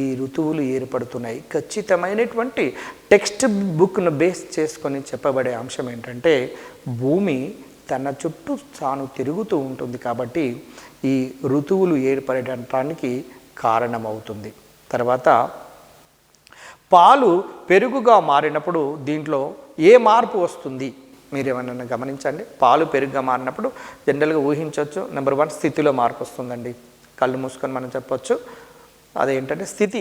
A: ఈ ఋతువులు ఏర్పడుతున్నాయి. ఖచ్చితమైనటువంటి టెక్స్ట్ బుక్ను బేస్ చేసుకొని చెప్పబడే అంశం ఏంటంటే, భూమి తన చుట్టూ తాను తిరుగుతూ ఉంటుంది కాబట్టి ఈ ఋతువులు ఏర్పడటానికి కారణమవుతుంది. తర్వాత పాలు పెరుగుగా మారినప్పుడు దీంట్లో ఏ మార్పు వస్తుంది? మీరు ఏమన్నా గమనించండి. పాలు పెరుగుగా మారినప్పుడు జనరల్గా ఊహించవచ్చు, నెంబర్ 1 స్థితిలో మార్పు వస్తుందండి. కళ్ళు మూసుకొని మనం చెప్పొచ్చు. అదేంటంటే స్థితి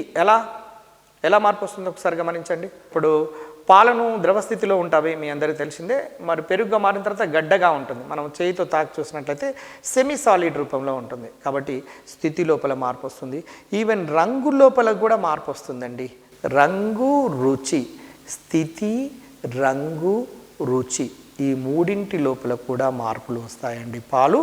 A: ఎలా మార్పు వస్తుందో ఒకసారి గమనించండి. ఇప్పుడు పాలను ద్రవస్థితిలో ఉంటాయి, మీ అందరికీ తెలిసిందే. మరి పెరుగుగా మారిన తర్వాత గడ్డగా ఉంటుంది. మనం చేయితో తాకి చూసినట్లయితే సెమీ సాలిడ్ రూపంలో ఉంటుంది. కాబట్టి స్థితి లోపల మార్పు వస్తుంది. ఈవెన్ రంగు లోపల కూడా మార్పు వస్తుందండి. రంగు, రుచి, స్థితి, రంగు, రుచి, ఈ మూడింటి లోపల కూడా మార్పులు వస్తాయండి. పాలు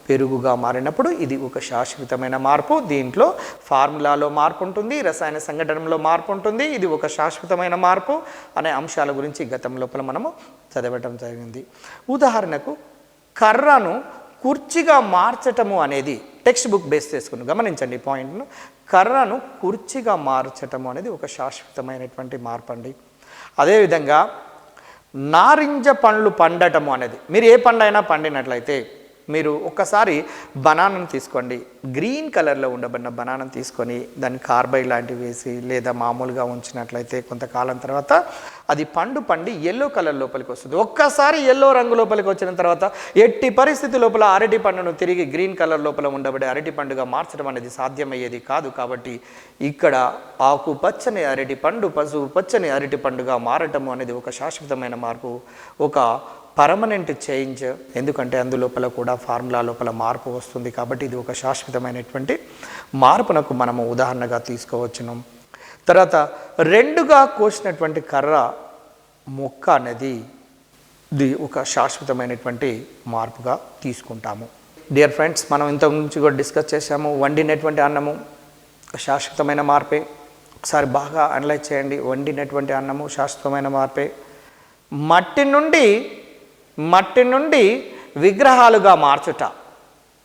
A: పెరుగుగా మారినప్పుడు ఇది ఒక శాశ్వతమైన మార్పు. దీంట్లో ఫార్ములాలో మార్పు ఉంటుంది, రసాయన సంఘటనలో మార్పు ఉంటుంది. ఇది ఒక శాశ్వతమైన మార్పు అనే అంశాల గురించి గతం లోపల మనము చదవటం జరిగింది. ఉదాహరణకు కర్రను కుర్చీగా మార్చటము అనేది టెక్స్ట్ బుక్ బేస్ చేసుకుని గమనించండి పాయింట్ను. కర్రను కుర్చీగా మార్చటము అనేది ఒక శాశ్వతమైనటువంటి మార్పు అండి. అదేవిధంగా నారింజ పండ్లు పండటము అనేది, మీరు ఏ పండు అయినా పండినట్లయితే మీరు ఒక్కసారి బనానాను తీసుకోండి, గ్రీన్ కలర్లో ఉండబడిన బనానాను తీసుకొని దాన్ని కార్బైడ్ లాంటివి వేసి లేదా మామూలుగా ఉంచినట్లయితే కొంతకాలం తర్వాత అది పండి ఎల్లో కలర్ లోపలికి వస్తుంది. ఒక్కసారి ఎల్లో రంగు లోపలికి వచ్చిన తర్వాత ఎట్టి పరిస్థితి లోపల అరటి పండును తిరిగి గ్రీన్ కలర్ లోపల ఉండబడే అరటి పండుగ మార్చడం అనేది సాధ్యమయ్యేది కాదు. కాబట్టి ఇక్కడ ఆకుపచ్చని అరటి పండు పసుపు పచ్చని అరటి పండుగ మారటము అనేది ఒక శాశ్వతమైన మార్పు, ఒక పర్మనెంట్ చేంజ్. ఎందుకంటే అందులోపల కూడా ఫార్ములా లోపల మార్పు వస్తుంది. కాబట్టి ఇది ఒక శాశ్వతమైనటువంటి మార్పునకు మనము ఉదాహరణగా తీసుకోవచ్చును. తర్వాత 2గా కోసినటువంటి కర్ర మొక్క అనేది ఇది ఒక శాశ్వతమైనటువంటి మార్పుగా తీసుకుంటాము. డియర్ ఫ్రెండ్స్, మనం ఇంత నుంచి కూడా డిస్కస్ చేసాము. వండినటువంటి అన్నము శాశ్వతమైన మార్పే. ఒకసారి బాగా అనలైజ్ చేయండి. వండినటువంటి అన్నము శాశ్వతమైన మార్పే. మట్టి నుండి విగ్రహాలుగా మార్చుట,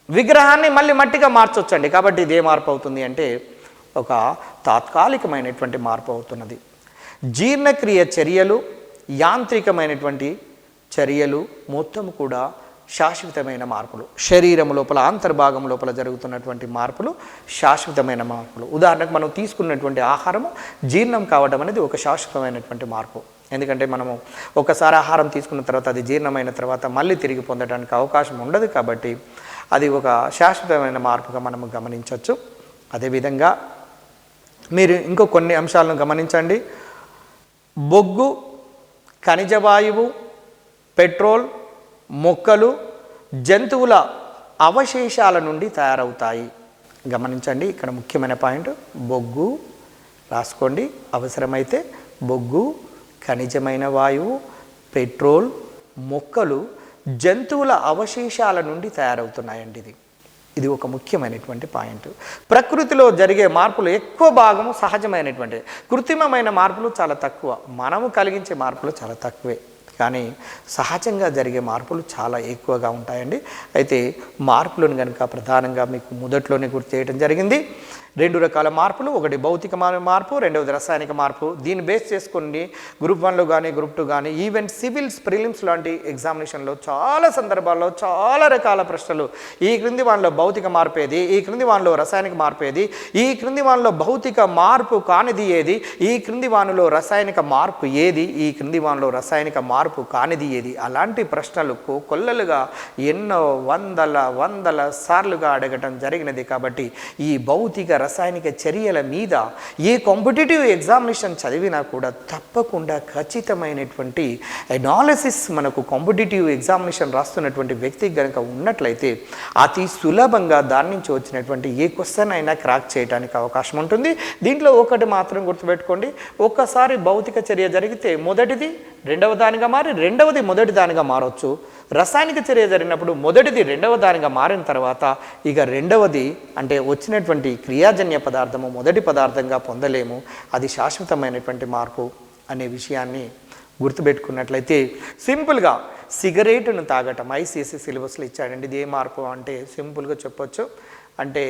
A: విగ్రహాన్ని మళ్ళీ మట్టిగా మార్చొచ్చండి. కాబట్టి ఇదే మార్పు అవుతుంది అంటే ఒక తాత్కాలికమైనటువంటి మార్పు అవుతున్నది. జీర్ణక్రియ చర్యలు, యాంత్రికమైనటువంటి చర్యలు మొత్తం కూడా శాశ్వతమైన మార్పులు. శరీరం లోపల అంతర్భాగం లోపల జరుగుతున్నటువంటి మార్పులు శాశ్వతమైన మార్పులు. ఉదాహరణకు మనం తీసుకున్నటువంటి ఆహారము జీర్ణం కావడం అనేది ఒక శాశ్వతమైనటువంటి మార్పు. ఎందుకంటే మనము ఒకసారి ఆహారం తీసుకున్న తర్వాత అది జీర్ణమైన తర్వాత మళ్ళీ తిరిగి పొందడానికి అవకాశం ఉండదు. కాబట్టి అది ఒక శాశ్వతమైన మార్పుగా మనము గమనించవచ్చు. అదేవిధంగా మీరు ఇంకో కొన్ని అంశాలను గమనించండి. బొగ్గు, ఖనిజ వాయువు, పెట్రోల్, మొక్కలు, జంతువుల అవశేషాల నుండి తయారవుతాయి. గమనించండి, ఇక్కడ ముఖ్యమైన పాయింట్ బొగ్గు రాసుకోండి, అవసరమైతే బొగ్గు, ఖనిజమైన వాయువు, పెట్రోల్, మొక్కలు, జంతువుల అవశేషాల నుండి తయారవుతున్నాయండి. ఇది ఒక ముఖ్యమైనటువంటి పాయింట్. ప్రకృతిలో జరిగే మార్పులు ఎక్కువ భాగము సహజమైనటువంటి, కృత్రిమమైన మార్పులు చాలా తక్కువ, మనము కలిగించే మార్పులు చాలా తక్కువే, కానీ సహజంగా జరిగే మార్పులు చాలా ఎక్కువగా ఉంటాయండి. అయితే మార్పులను కనుక ప్రధానంగా మీకు మొదట్లోనే గుర్తు చేయడం జరిగింది. 2 రకాల మార్పులు, ఒకటి భౌతిక మార్పు, రెండవది రసాయనిక మార్పు. దీన్ని బేస్ చేసుకుని గ్రూప్ 1లో కానీ గ్రూప్ 2 కానీ ఈవెన్ సివిల్స్ ప్రిలిమ్స్ లాంటి ఎగ్జామినేషన్లో చాలా సందర్భాల్లో చాలా రకాల ప్రశ్నలు, ఈ క్రింది వానిలో భౌతిక మార్పు ఏది, ఈ క్రింది వానిలో రసాయనిక మార్పు ఏది, ఈ క్రింది వానిలో భౌతిక మార్పు కానిది ఏది, ఈ క్రింది వానిలో రసాయనిక మార్పు ఏది, ఈ క్రింది వానిలో రసాయనిక మార్పు కానిది ఏది, అలాంటి ప్రశ్నలకు కొల్లలుగా ఎన్నో వందల సార్లుగా అడగటం జరిగినది. కాబట్టి ఈ భౌతిక రసాయనిక చర్యల మీద ఏ కాంపిటేటివ్ ఎగ్జామినేషన్ చదివినా కూడా తప్పకుండా ఖచ్చితమైనటువంటి అనాలిసిస్ మనకు కాంపిటేటివ్ ఎగ్జామినేషన్ రాస్తున్నటువంటి వ్యక్తికి కనుక ఉన్నట్లయితే అతి సులభంగా దాని నుంచి వచ్చినటువంటి ఏ క్వశ్చన్ అయినా క్రాక్ చేయడానికి అవకాశం ఉంటుంది. దీంట్లో ఒకటి మాత్రం గుర్తుపెట్టుకోండి, ఒక్కసారి భౌతిక చర్య జరిగితే మొదటిది రెండవ దానిగా మారి రెండవది మొదటి దానిగా మారవచ్చు. రసాయనిక చర్య జరిగినప్పుడు మొదటిది రెండవ దానిగా మారిన తర్వాత ఇక రెండవది అంటే వచ్చినటువంటి క్రియాజన్య పదార్థము మొదటి పదార్థంగా పొందలేము, అది శాశ్వతమైనటువంటి మార్పు అనే విషయాన్ని గుర్తుపెట్టుకున్నట్లయితే సింపుల్గా సిగరెట్ను తాగటం ఐసీఎస్సీ సిలబస్లో ఇచ్చాడండి. ఇది ఏ మార్పు అంటే సింపుల్గా చెప్పొచ్చు, అంటే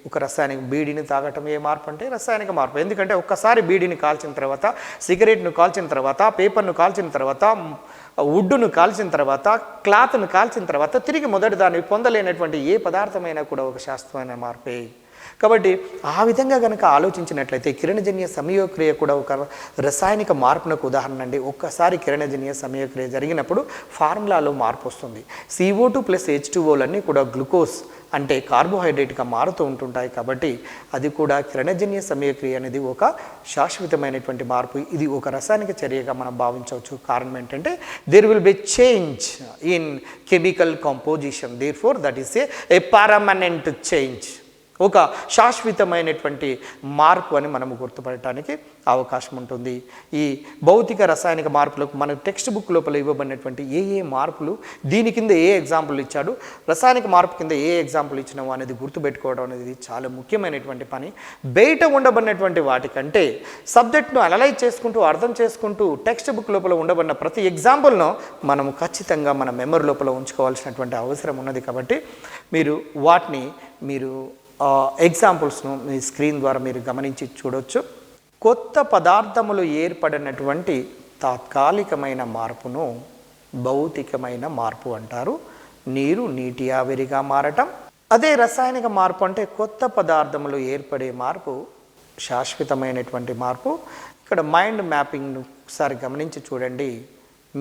A: ఒక రసాయనిక బీడీని తాగటం ఏ మార్పు అంటే రసాయనిక మార్పు. ఎందుకంటే ఒక్కసారి బీడీని కాల్చిన తర్వాత, సిగరెట్ను కాల్చిన తర్వాత, పేపర్ను కాల్చిన తర్వాత, వుడ్డును కాల్చిన తర్వాత, క్లాత్ను కాల్చిన తర్వాత తిరిగి మొదటి దాన్ని పొందలేనటువంటి ఏ పదార్థమైనా కూడా ఒక శాస్త్రమైన మార్పే. కాబట్టి ఆ విధంగా కనుక ఆలోచించినట్లయితే కిరణజన్య సమయోక్రియ కూడా ఒక రసాయనిక మార్పునకు ఉదాహరణ అండి. ఒక్కసారి కిరణజన్య సమయోక్రియ జరిగినప్పుడు ఫార్ములాలో మార్పు వస్తుంది. CO2+H2Oలన్నీ కూడా గ్లూకోజ్ అంటే కార్బోహైడ్రేట్గా మారుతూ ఉంటుంటాయి. కాబట్టి అది కూడా కిరణజన్య సమయక్రియ అనేది ఒక శాశ్వతమైనటువంటి మార్పు. ఇది ఒక రసాయనిక చర్యగా మనం భావించవచ్చు. కారణం ఏంటంటే there will be change in chemical composition, therefore that is a permanent change, ఒక శాశ్వతమైనటువంటి మార్పు అని మనము గుర్తుపడటానికి అవకాశం ఉంటుంది. ఈ భౌతిక రసాయనిక మార్పులకు మన టెక్స్ట్ బుక్ లోపల ఇవ్వబడినటువంటి ఏ మార్పులు, దీని కింద ఏ ఎగ్జాంపుల్ ఇచ్చాడు, రసాయనిక మార్పు కింద ఏ ఎగ్జాంపుల్ ఇచ్చినావు అనేది గుర్తుపెట్టుకోవడం అనేది చాలా ముఖ్యమైనటువంటి పని. బయట ఉండబడినటువంటి వాటికంటే సబ్జెక్ట్ను అనలైజ్ చేసుకుంటూ అర్థం చేసుకుంటూ టెక్స్ట్ బుక్ లోపల ఉండబడిన ప్రతి ఎగ్జాంపుల్ను మనము ఖచ్చితంగా మన మెమరీ లోపల ఉంచుకోవాల్సినటువంటి అవసరం ఉన్నది. కాబట్టి మీరు వాటిని ఎగ్జాంపుల్స్ను మీ స్క్రీన్ ద్వారా మీరు గమనించి చూడవచ్చు. కొత్త పదార్థములు ఏర్పడినటువంటి తాత్కాలికమైన మార్పును భౌతికమైన మార్పు అంటారు. నీరు నీటి ఆవిరిగా మారటం. అదే రసాయనిక మార్పు అంటే కొత్త పదార్థములు ఏర్పడే మార్పు శాశ్వతమైనటువంటి మార్పు. ఇక్కడ మైండ్ మ్యాపింగ్ను ఒకసారి గమనించి చూడండి.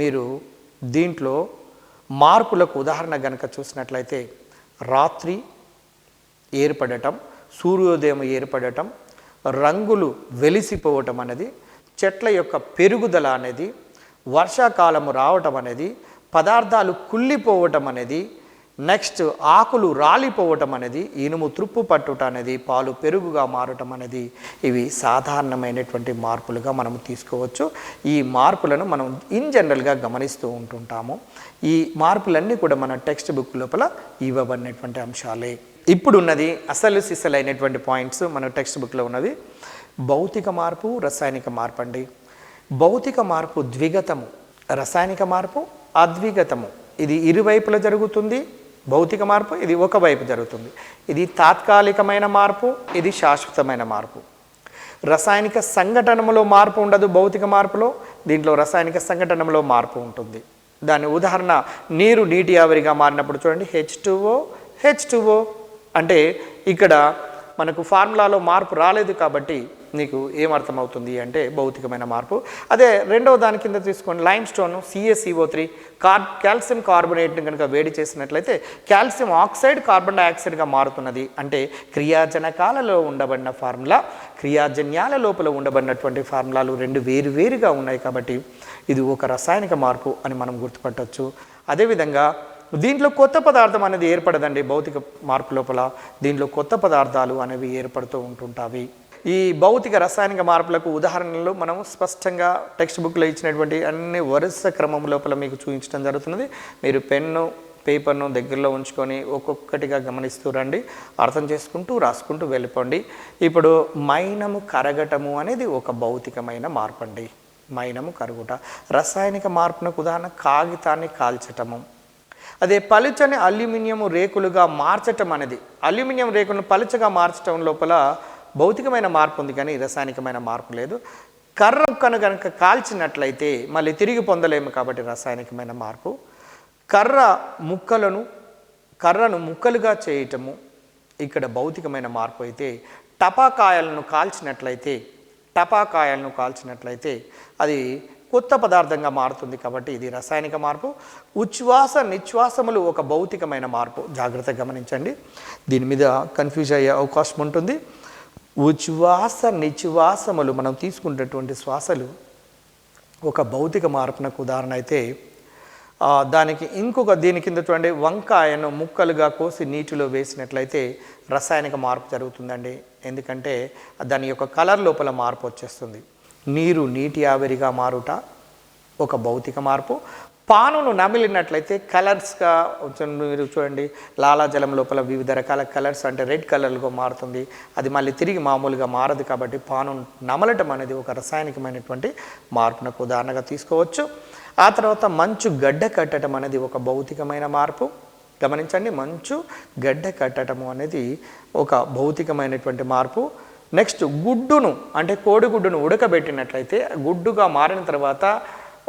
A: మీరు దీంట్లో మార్పులకు ఉదాహరణ కనుక చూసినట్లయితే రాత్రి ఏర్పడటం, సూర్యోదయం ఏర్పడటం, రంగులు వెలిసిపోవటం అనేది, చెట్ల యొక్క పెరుగుదల అనేది, వర్షాకాలము రావటం అనేది, పదార్థాలు కుళ్ళిపోవటం అనేది, నెక్స్ట్ ఆకులు రాలిపోవటం అనేది, ఇనుము త్రుప్పు పట్టుట అనేది, పాలు పెరుగుగా మారటం అనేది, ఇవి సాధారణమైనటువంటి మార్పులుగా మనం తీసుకోవచ్చు. ఈ మార్పులను మనం ఇన్ జనరల్గా గమనిస్తూ ఉంటుంటాము. ఈ మార్పులన్నీ కూడా మన టెక్స్ట్ బుక్ లోపల ఇవ్వబడినటువంటి అంశాలే. ఇప్పుడున్నది అసలు సిసలైనటువంటి పాయింట్స్ మన టెక్స్ట్ బుక్లో ఉన్నది. భౌతిక మార్పు, రసాయనిక మార్పు అండి. భౌతిక మార్పు ద్విగతము, రసాయనిక మార్పు అద్విగతము. ఇది ఇరువైపులా జరుగుతుంది. భౌతిక మార్పు ఇది ఒకవైపు జరుగుతుంది. ఇది తాత్కాలికమైన మార్పు, ఇది శాశ్వతమైన మార్పు. రసాయనిక సంఘటనలో మార్పు ఉండదు భౌతిక మార్పులో, దీంట్లో రసాయనిక సంఘటనలో మార్పు ఉంటుంది. దాని ఉదాహరణ నీరు నీటి ఆవిరిగా మారినప్పుడు చూడండి, H2O అంటే ఇక్కడ మనకు ఫార్ములాలో మార్పు రాలేదు కాబట్టి నీకు ఏమర్థమవుతుంది అంటే భౌతికమైన మార్పు. అదే రెండవ దాని కింద తీసుకోండి, లైమ్ స్టోన్ CaCO3 కాల్షియం కార్బోనేట్ని కనుక వేడి చేసినట్లయితే కాల్షియం ఆక్సైడ్ కార్బన్ డైఆక్సైడ్గా మారుతున్నది. అంటే క్రియాజనకాలలో ఉండబడిన ఫార్ములా, క్రియాజన్యాల లోపల ఉండబడినటువంటి ఫార్ములాలు రెండు వేరువేరుగా ఉన్నాయి కాబట్టి ఇది ఒక రసాయనిక మార్పు అని మనం గుర్తుపట్టవచ్చు. అదేవిధంగా దీంట్లో కొత్త పదార్థం అనేది ఏర్పడదండి. భౌతిక మార్పు లోపల దీంట్లో కొత్త పదార్థాలు అనేవి ఏర్పడుతూ ఉంటుంటాయి. ఈ భౌతిక రసాయనిక మార్పులకు ఉదాహరణలు మనం స్పష్టంగా టెక్స్ట్ బుక్లో ఇచ్చినటువంటి అన్ని వరుస క్రమం లోపల మీకు చూపించడం జరుగుతున్నది. మీరు పెన్ను పేపర్ను దగ్గరలో ఉంచుకొని ఒక్కొక్కటిగా గమనిస్తూ రండి, అర్థం చేసుకుంటూ రాసుకుంటూ వెళ్ళిపోండి. ఇప్పుడు మైనము కరగటము అనేది ఒక భౌతికమైన మార్పు అండి. మైనము కరుగుట. రసాయనిక మార్పునకు ఉదాహరణ కాగితాన్ని కాల్చటము. అదే పలుచని అల్యూమినియం రేకులుగా మార్చటం అనేది, అల్యూమినియం రేకులను పలుచగా మార్చటం లోపల భౌతికమైన మార్పు ఉంది కానీ రసాయనికమైన మార్పు లేదు. కర్ర కనుక కాల్చినట్లయితే మళ్ళీ తిరిగి పొందలేము కాబట్టి రసాయనికమైన మార్పు. కర్రను ముక్కలుగా చేయటము ఇక్కడ భౌతికమైన మార్పు అయితే, టపాకాయలను కాల్చినట్లయితే అది కొత్త పదార్థంగా మారుతుంది కాబట్టి ఇది రసాయనిక మార్పు. ఉచ్ఛ్వాస నిశ్వాసములు ఒక భౌతికమైన మార్పు. జాగ్రత్తగా గమనించండి, దీని మీద కన్ఫ్యూజ్ అయ్యే అవకాశం ఉంటుంది. ఉచ్ఛ్వాస నిశ్వాసములు మనం తీసుకునేటువంటి శ్వాసలు ఒక భౌతిక మార్పునకు ఉదాహరణ అయితే, దానికి దీని కింద చూడండి, వంకాయను ముక్కలుగా కోసి నీటిలో వేసినట్లయితే రసాయనిక మార్పు జరుగుతుందండి. ఎందుకంటే దాని యొక్క కలర్ లోపల మార్పు వచ్చేస్తుంది. నీటి ఆవిరిగా మారుట ఒక భౌతిక మార్పు. పానును నమిలినట్లయితే కలర్స్గా మీరు చూడండి, లాలాజలం లోపల వివిధ రకాల కలర్స్ అంటే రెడ్ కలర్గా మారుతుంది. అది మళ్ళీ తిరిగి మామూలుగా మారదు కాబట్టి పాను నమలటం అనేది ఒక రసాయనికమైనటువంటి మార్పునకు ఉదాహరణగా తీసుకోవచ్చు. ఆ తర్వాత మంచు గడ్డ కట్టడం అనేది ఒక భౌతికమైన మార్పు. గమనించండి, మంచు గడ్డ కట్టడము అనేది ఒక భౌతికమైనటువంటి మార్పు. నెక్స్ట్ గుడ్డును అంటే కోడిగుడ్డును ఉడకబెట్టినట్లయితే గుడ్డుగా మారిన తర్వాత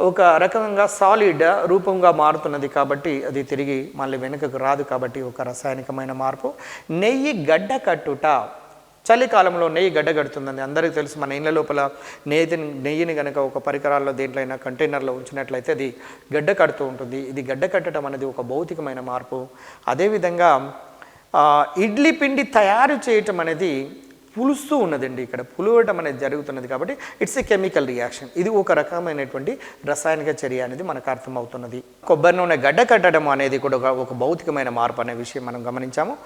A: ఒక రకంగా సాలిడ్ రూపంగా మారుతున్నది కాబట్టి అది తిరిగి మళ్ళీ వెనుకకు రాదు కాబట్టి ఒక రసాయనికమైన మార్పు. నెయ్యి గడ్డ కట్టుట, చలికాలంలో నెయ్యి గడ్డ కడుతుందండి. అందరికీ తెలుసు, మన ఇళ్ళ లోపల నెయ్యిని కనుక ఒక పరికరాల్లో దేంట్లో అయినా కంటైనర్లో ఉంచినట్లయితే అది గడ్డ కడుతూ ఉంటుంది. ఇది గడ్డ కట్టడం అనేది ఒక భౌతికమైన మార్పు. అదేవిధంగా ఇడ్లీ పిండి తయారు చేయటం అనేది పులుస్తూ ఉన్నదండి. ఇక్కడ పులవటం అనేది జరుగుతున్నది కాబట్టి ఇట్స్ ఏ కెమికల్ రియాక్షన్. ఇది ఒక రకమైనటువంటి రసాయనిక చర్య అనేది మనకు అర్థమవుతున్నది. కొబ్బరి నూనె గడ్డ కట్టడం అనేది కూడా ఒక భౌతికమైన మార్పు అనే విషయం మనం గమనించాము.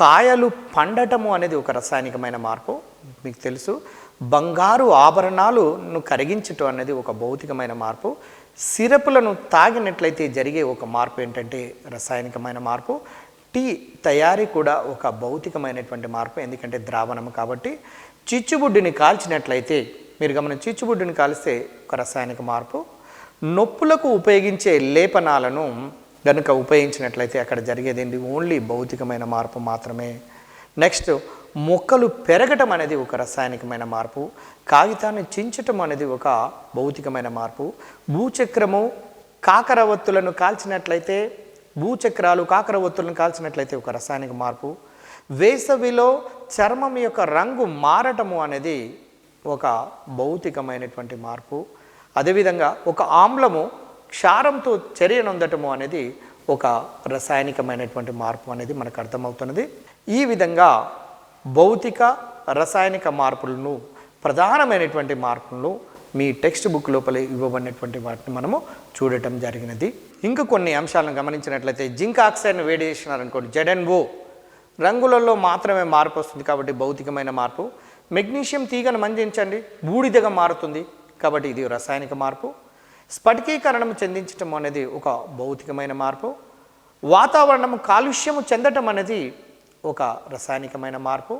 A: కాయలు పండటము అనేది ఒక రసాయనికమైన మార్పు. మీకు తెలుసు, బంగారు ఆభరణాలను కరిగించటం అనేది ఒక భౌతికమైన మార్పు. సిరపులను తాగినట్లయితే జరిగే ఒక మార్పు ఏంటంటే రసాయనికమైన మార్పు. టీ తయారీ కూడా ఒక భౌతికమైనటువంటి మార్పు, ఎందుకంటే ద్రావణము కాబట్టి. చిచ్చుబుడ్డిని కాల్చినట్లయితే మీరు చిచ్చుబుడ్డిని కాల్స్తే ఒక రసాయనిక మార్పు. నొప్పులకు ఉపయోగించే లేపనాలను కనుక ఉపయోగించినట్లయితే అక్కడ జరిగేది ఓన్లీ భౌతికమైన మార్పు మాత్రమే. నెక్స్ట్ మొక్కలు పెరగటం అనేది ఒక రసాయనికమైన మార్పు. కాగితాన్ని చించటం అనేది ఒక భౌతికమైన మార్పు. భూచక్రము కాకరవత్తులను కాల్చినట్లయితే ఒక రసాయనిక మార్పు. వేసవిలో చర్మం యొక్క రంగు మారటము అనేది ఒక భౌతికమైనటువంటి మార్పు. అదేవిధంగా ఒక ఆమ్లము క్షారంతో చర్యనొందటము అనేది ఒక రసాయనికమైనటువంటి మార్పు అనేది మనకు అర్థమవుతున్నది. ఈ విధంగా భౌతిక రసాయనిక మార్పులను, ప్రధానమైనటువంటి మార్పులను మీ టెక్స్ట్ బుక్ లోపల ఇవ్వబడినటువంటి వాటిని మనము చూడటం జరిగినది. ఇంకా కొన్ని అంశాలను గమనించినట్లయితే జింక్ ఆక్సైడ్ను వేడి చేసినారనుకోండి, ZnO రంగులలో మాత్రమే మార్పు వస్తుంది కాబట్టి భౌతికమైన మార్పు. మెగ్నీషియం తీగను మంజించండి, బూడిదగా మారుతుంది కాబట్టి ఇది రసాయనిక మార్పు. స్ఫటికీకరణం చెందించటం అనేది ఒక భౌతికమైన మార్పు. వాతావరణము కాలుష్యము చెందటం అనేది ఒక రసాయనికమైన మార్పు.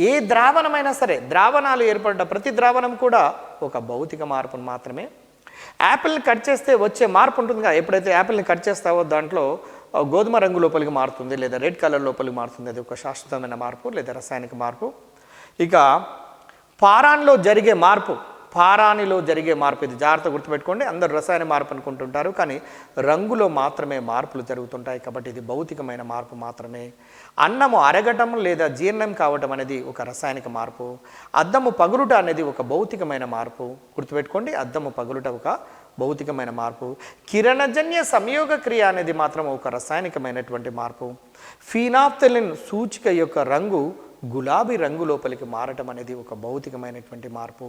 A: ఏ ద్రావణమైనా సరే, ద్రావణాలు ఏర్పడ్డ ప్రతి ద్రావణం కూడా ఒక భౌతిక మార్పును మాత్రమే. యాపిల్ని కట్ చేస్తే వచ్చే మార్పు ఉంటుంది కదా, ఎప్పుడైతే యాపిల్ని కట్ చేస్తావో దాంట్లో గోధుమ రంగు లోపలికి మారుతుంది లేదా రెడ్ కలర్ లోపలికి మారుతుంది, అది ఒక శాశ్వతమైన మార్పు లేదా రసాయనిక మార్పు. ఇక పారాన్లో జరిగే మార్పు, పారాణిలో జరిగే మార్పు. ఇది జాగ్రత్త గుర్తుపెట్టుకోండి. అందరూ రసాయన మార్పు అనుకుంటుంటారు, కానీ రంగులో మాత్రమే మార్పులు జరుగుతుంటాయి. కాబట్టి ఇది భౌతికమైన మార్పు మాత్రమే. అన్నము అరగటం లేదా జీర్ణం కావటం అనేది ఒక రసాయనిక మార్పు. అద్దము పగులుట అనేది ఒక భౌతికమైన మార్పు. గుర్తుపెట్టుకోండి, అద్దము పగులుట ఒక భౌతికమైన మార్పు. కిరణజన్య సంయోగ క్రియ అనేది మాత్రం ఒక రసాయనికమైనటువంటి మార్పు. ఫినాప్థలిన్ సూచిక యొక్క రంగు గులాబీ రంగు లోపలికి మారటం అనేది ఒక భౌతికమైనటువంటి మార్పు.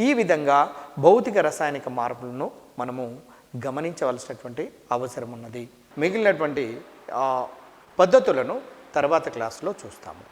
A: ఈ విధంగా భౌతిక రసాయనిక మార్పులను మనము గమనించవలసినటువంటి అవసరం ఉన్నది. మిగిలినటువంటి పద్ధతులను తర్వాత క్లాసులో చూస్తాము.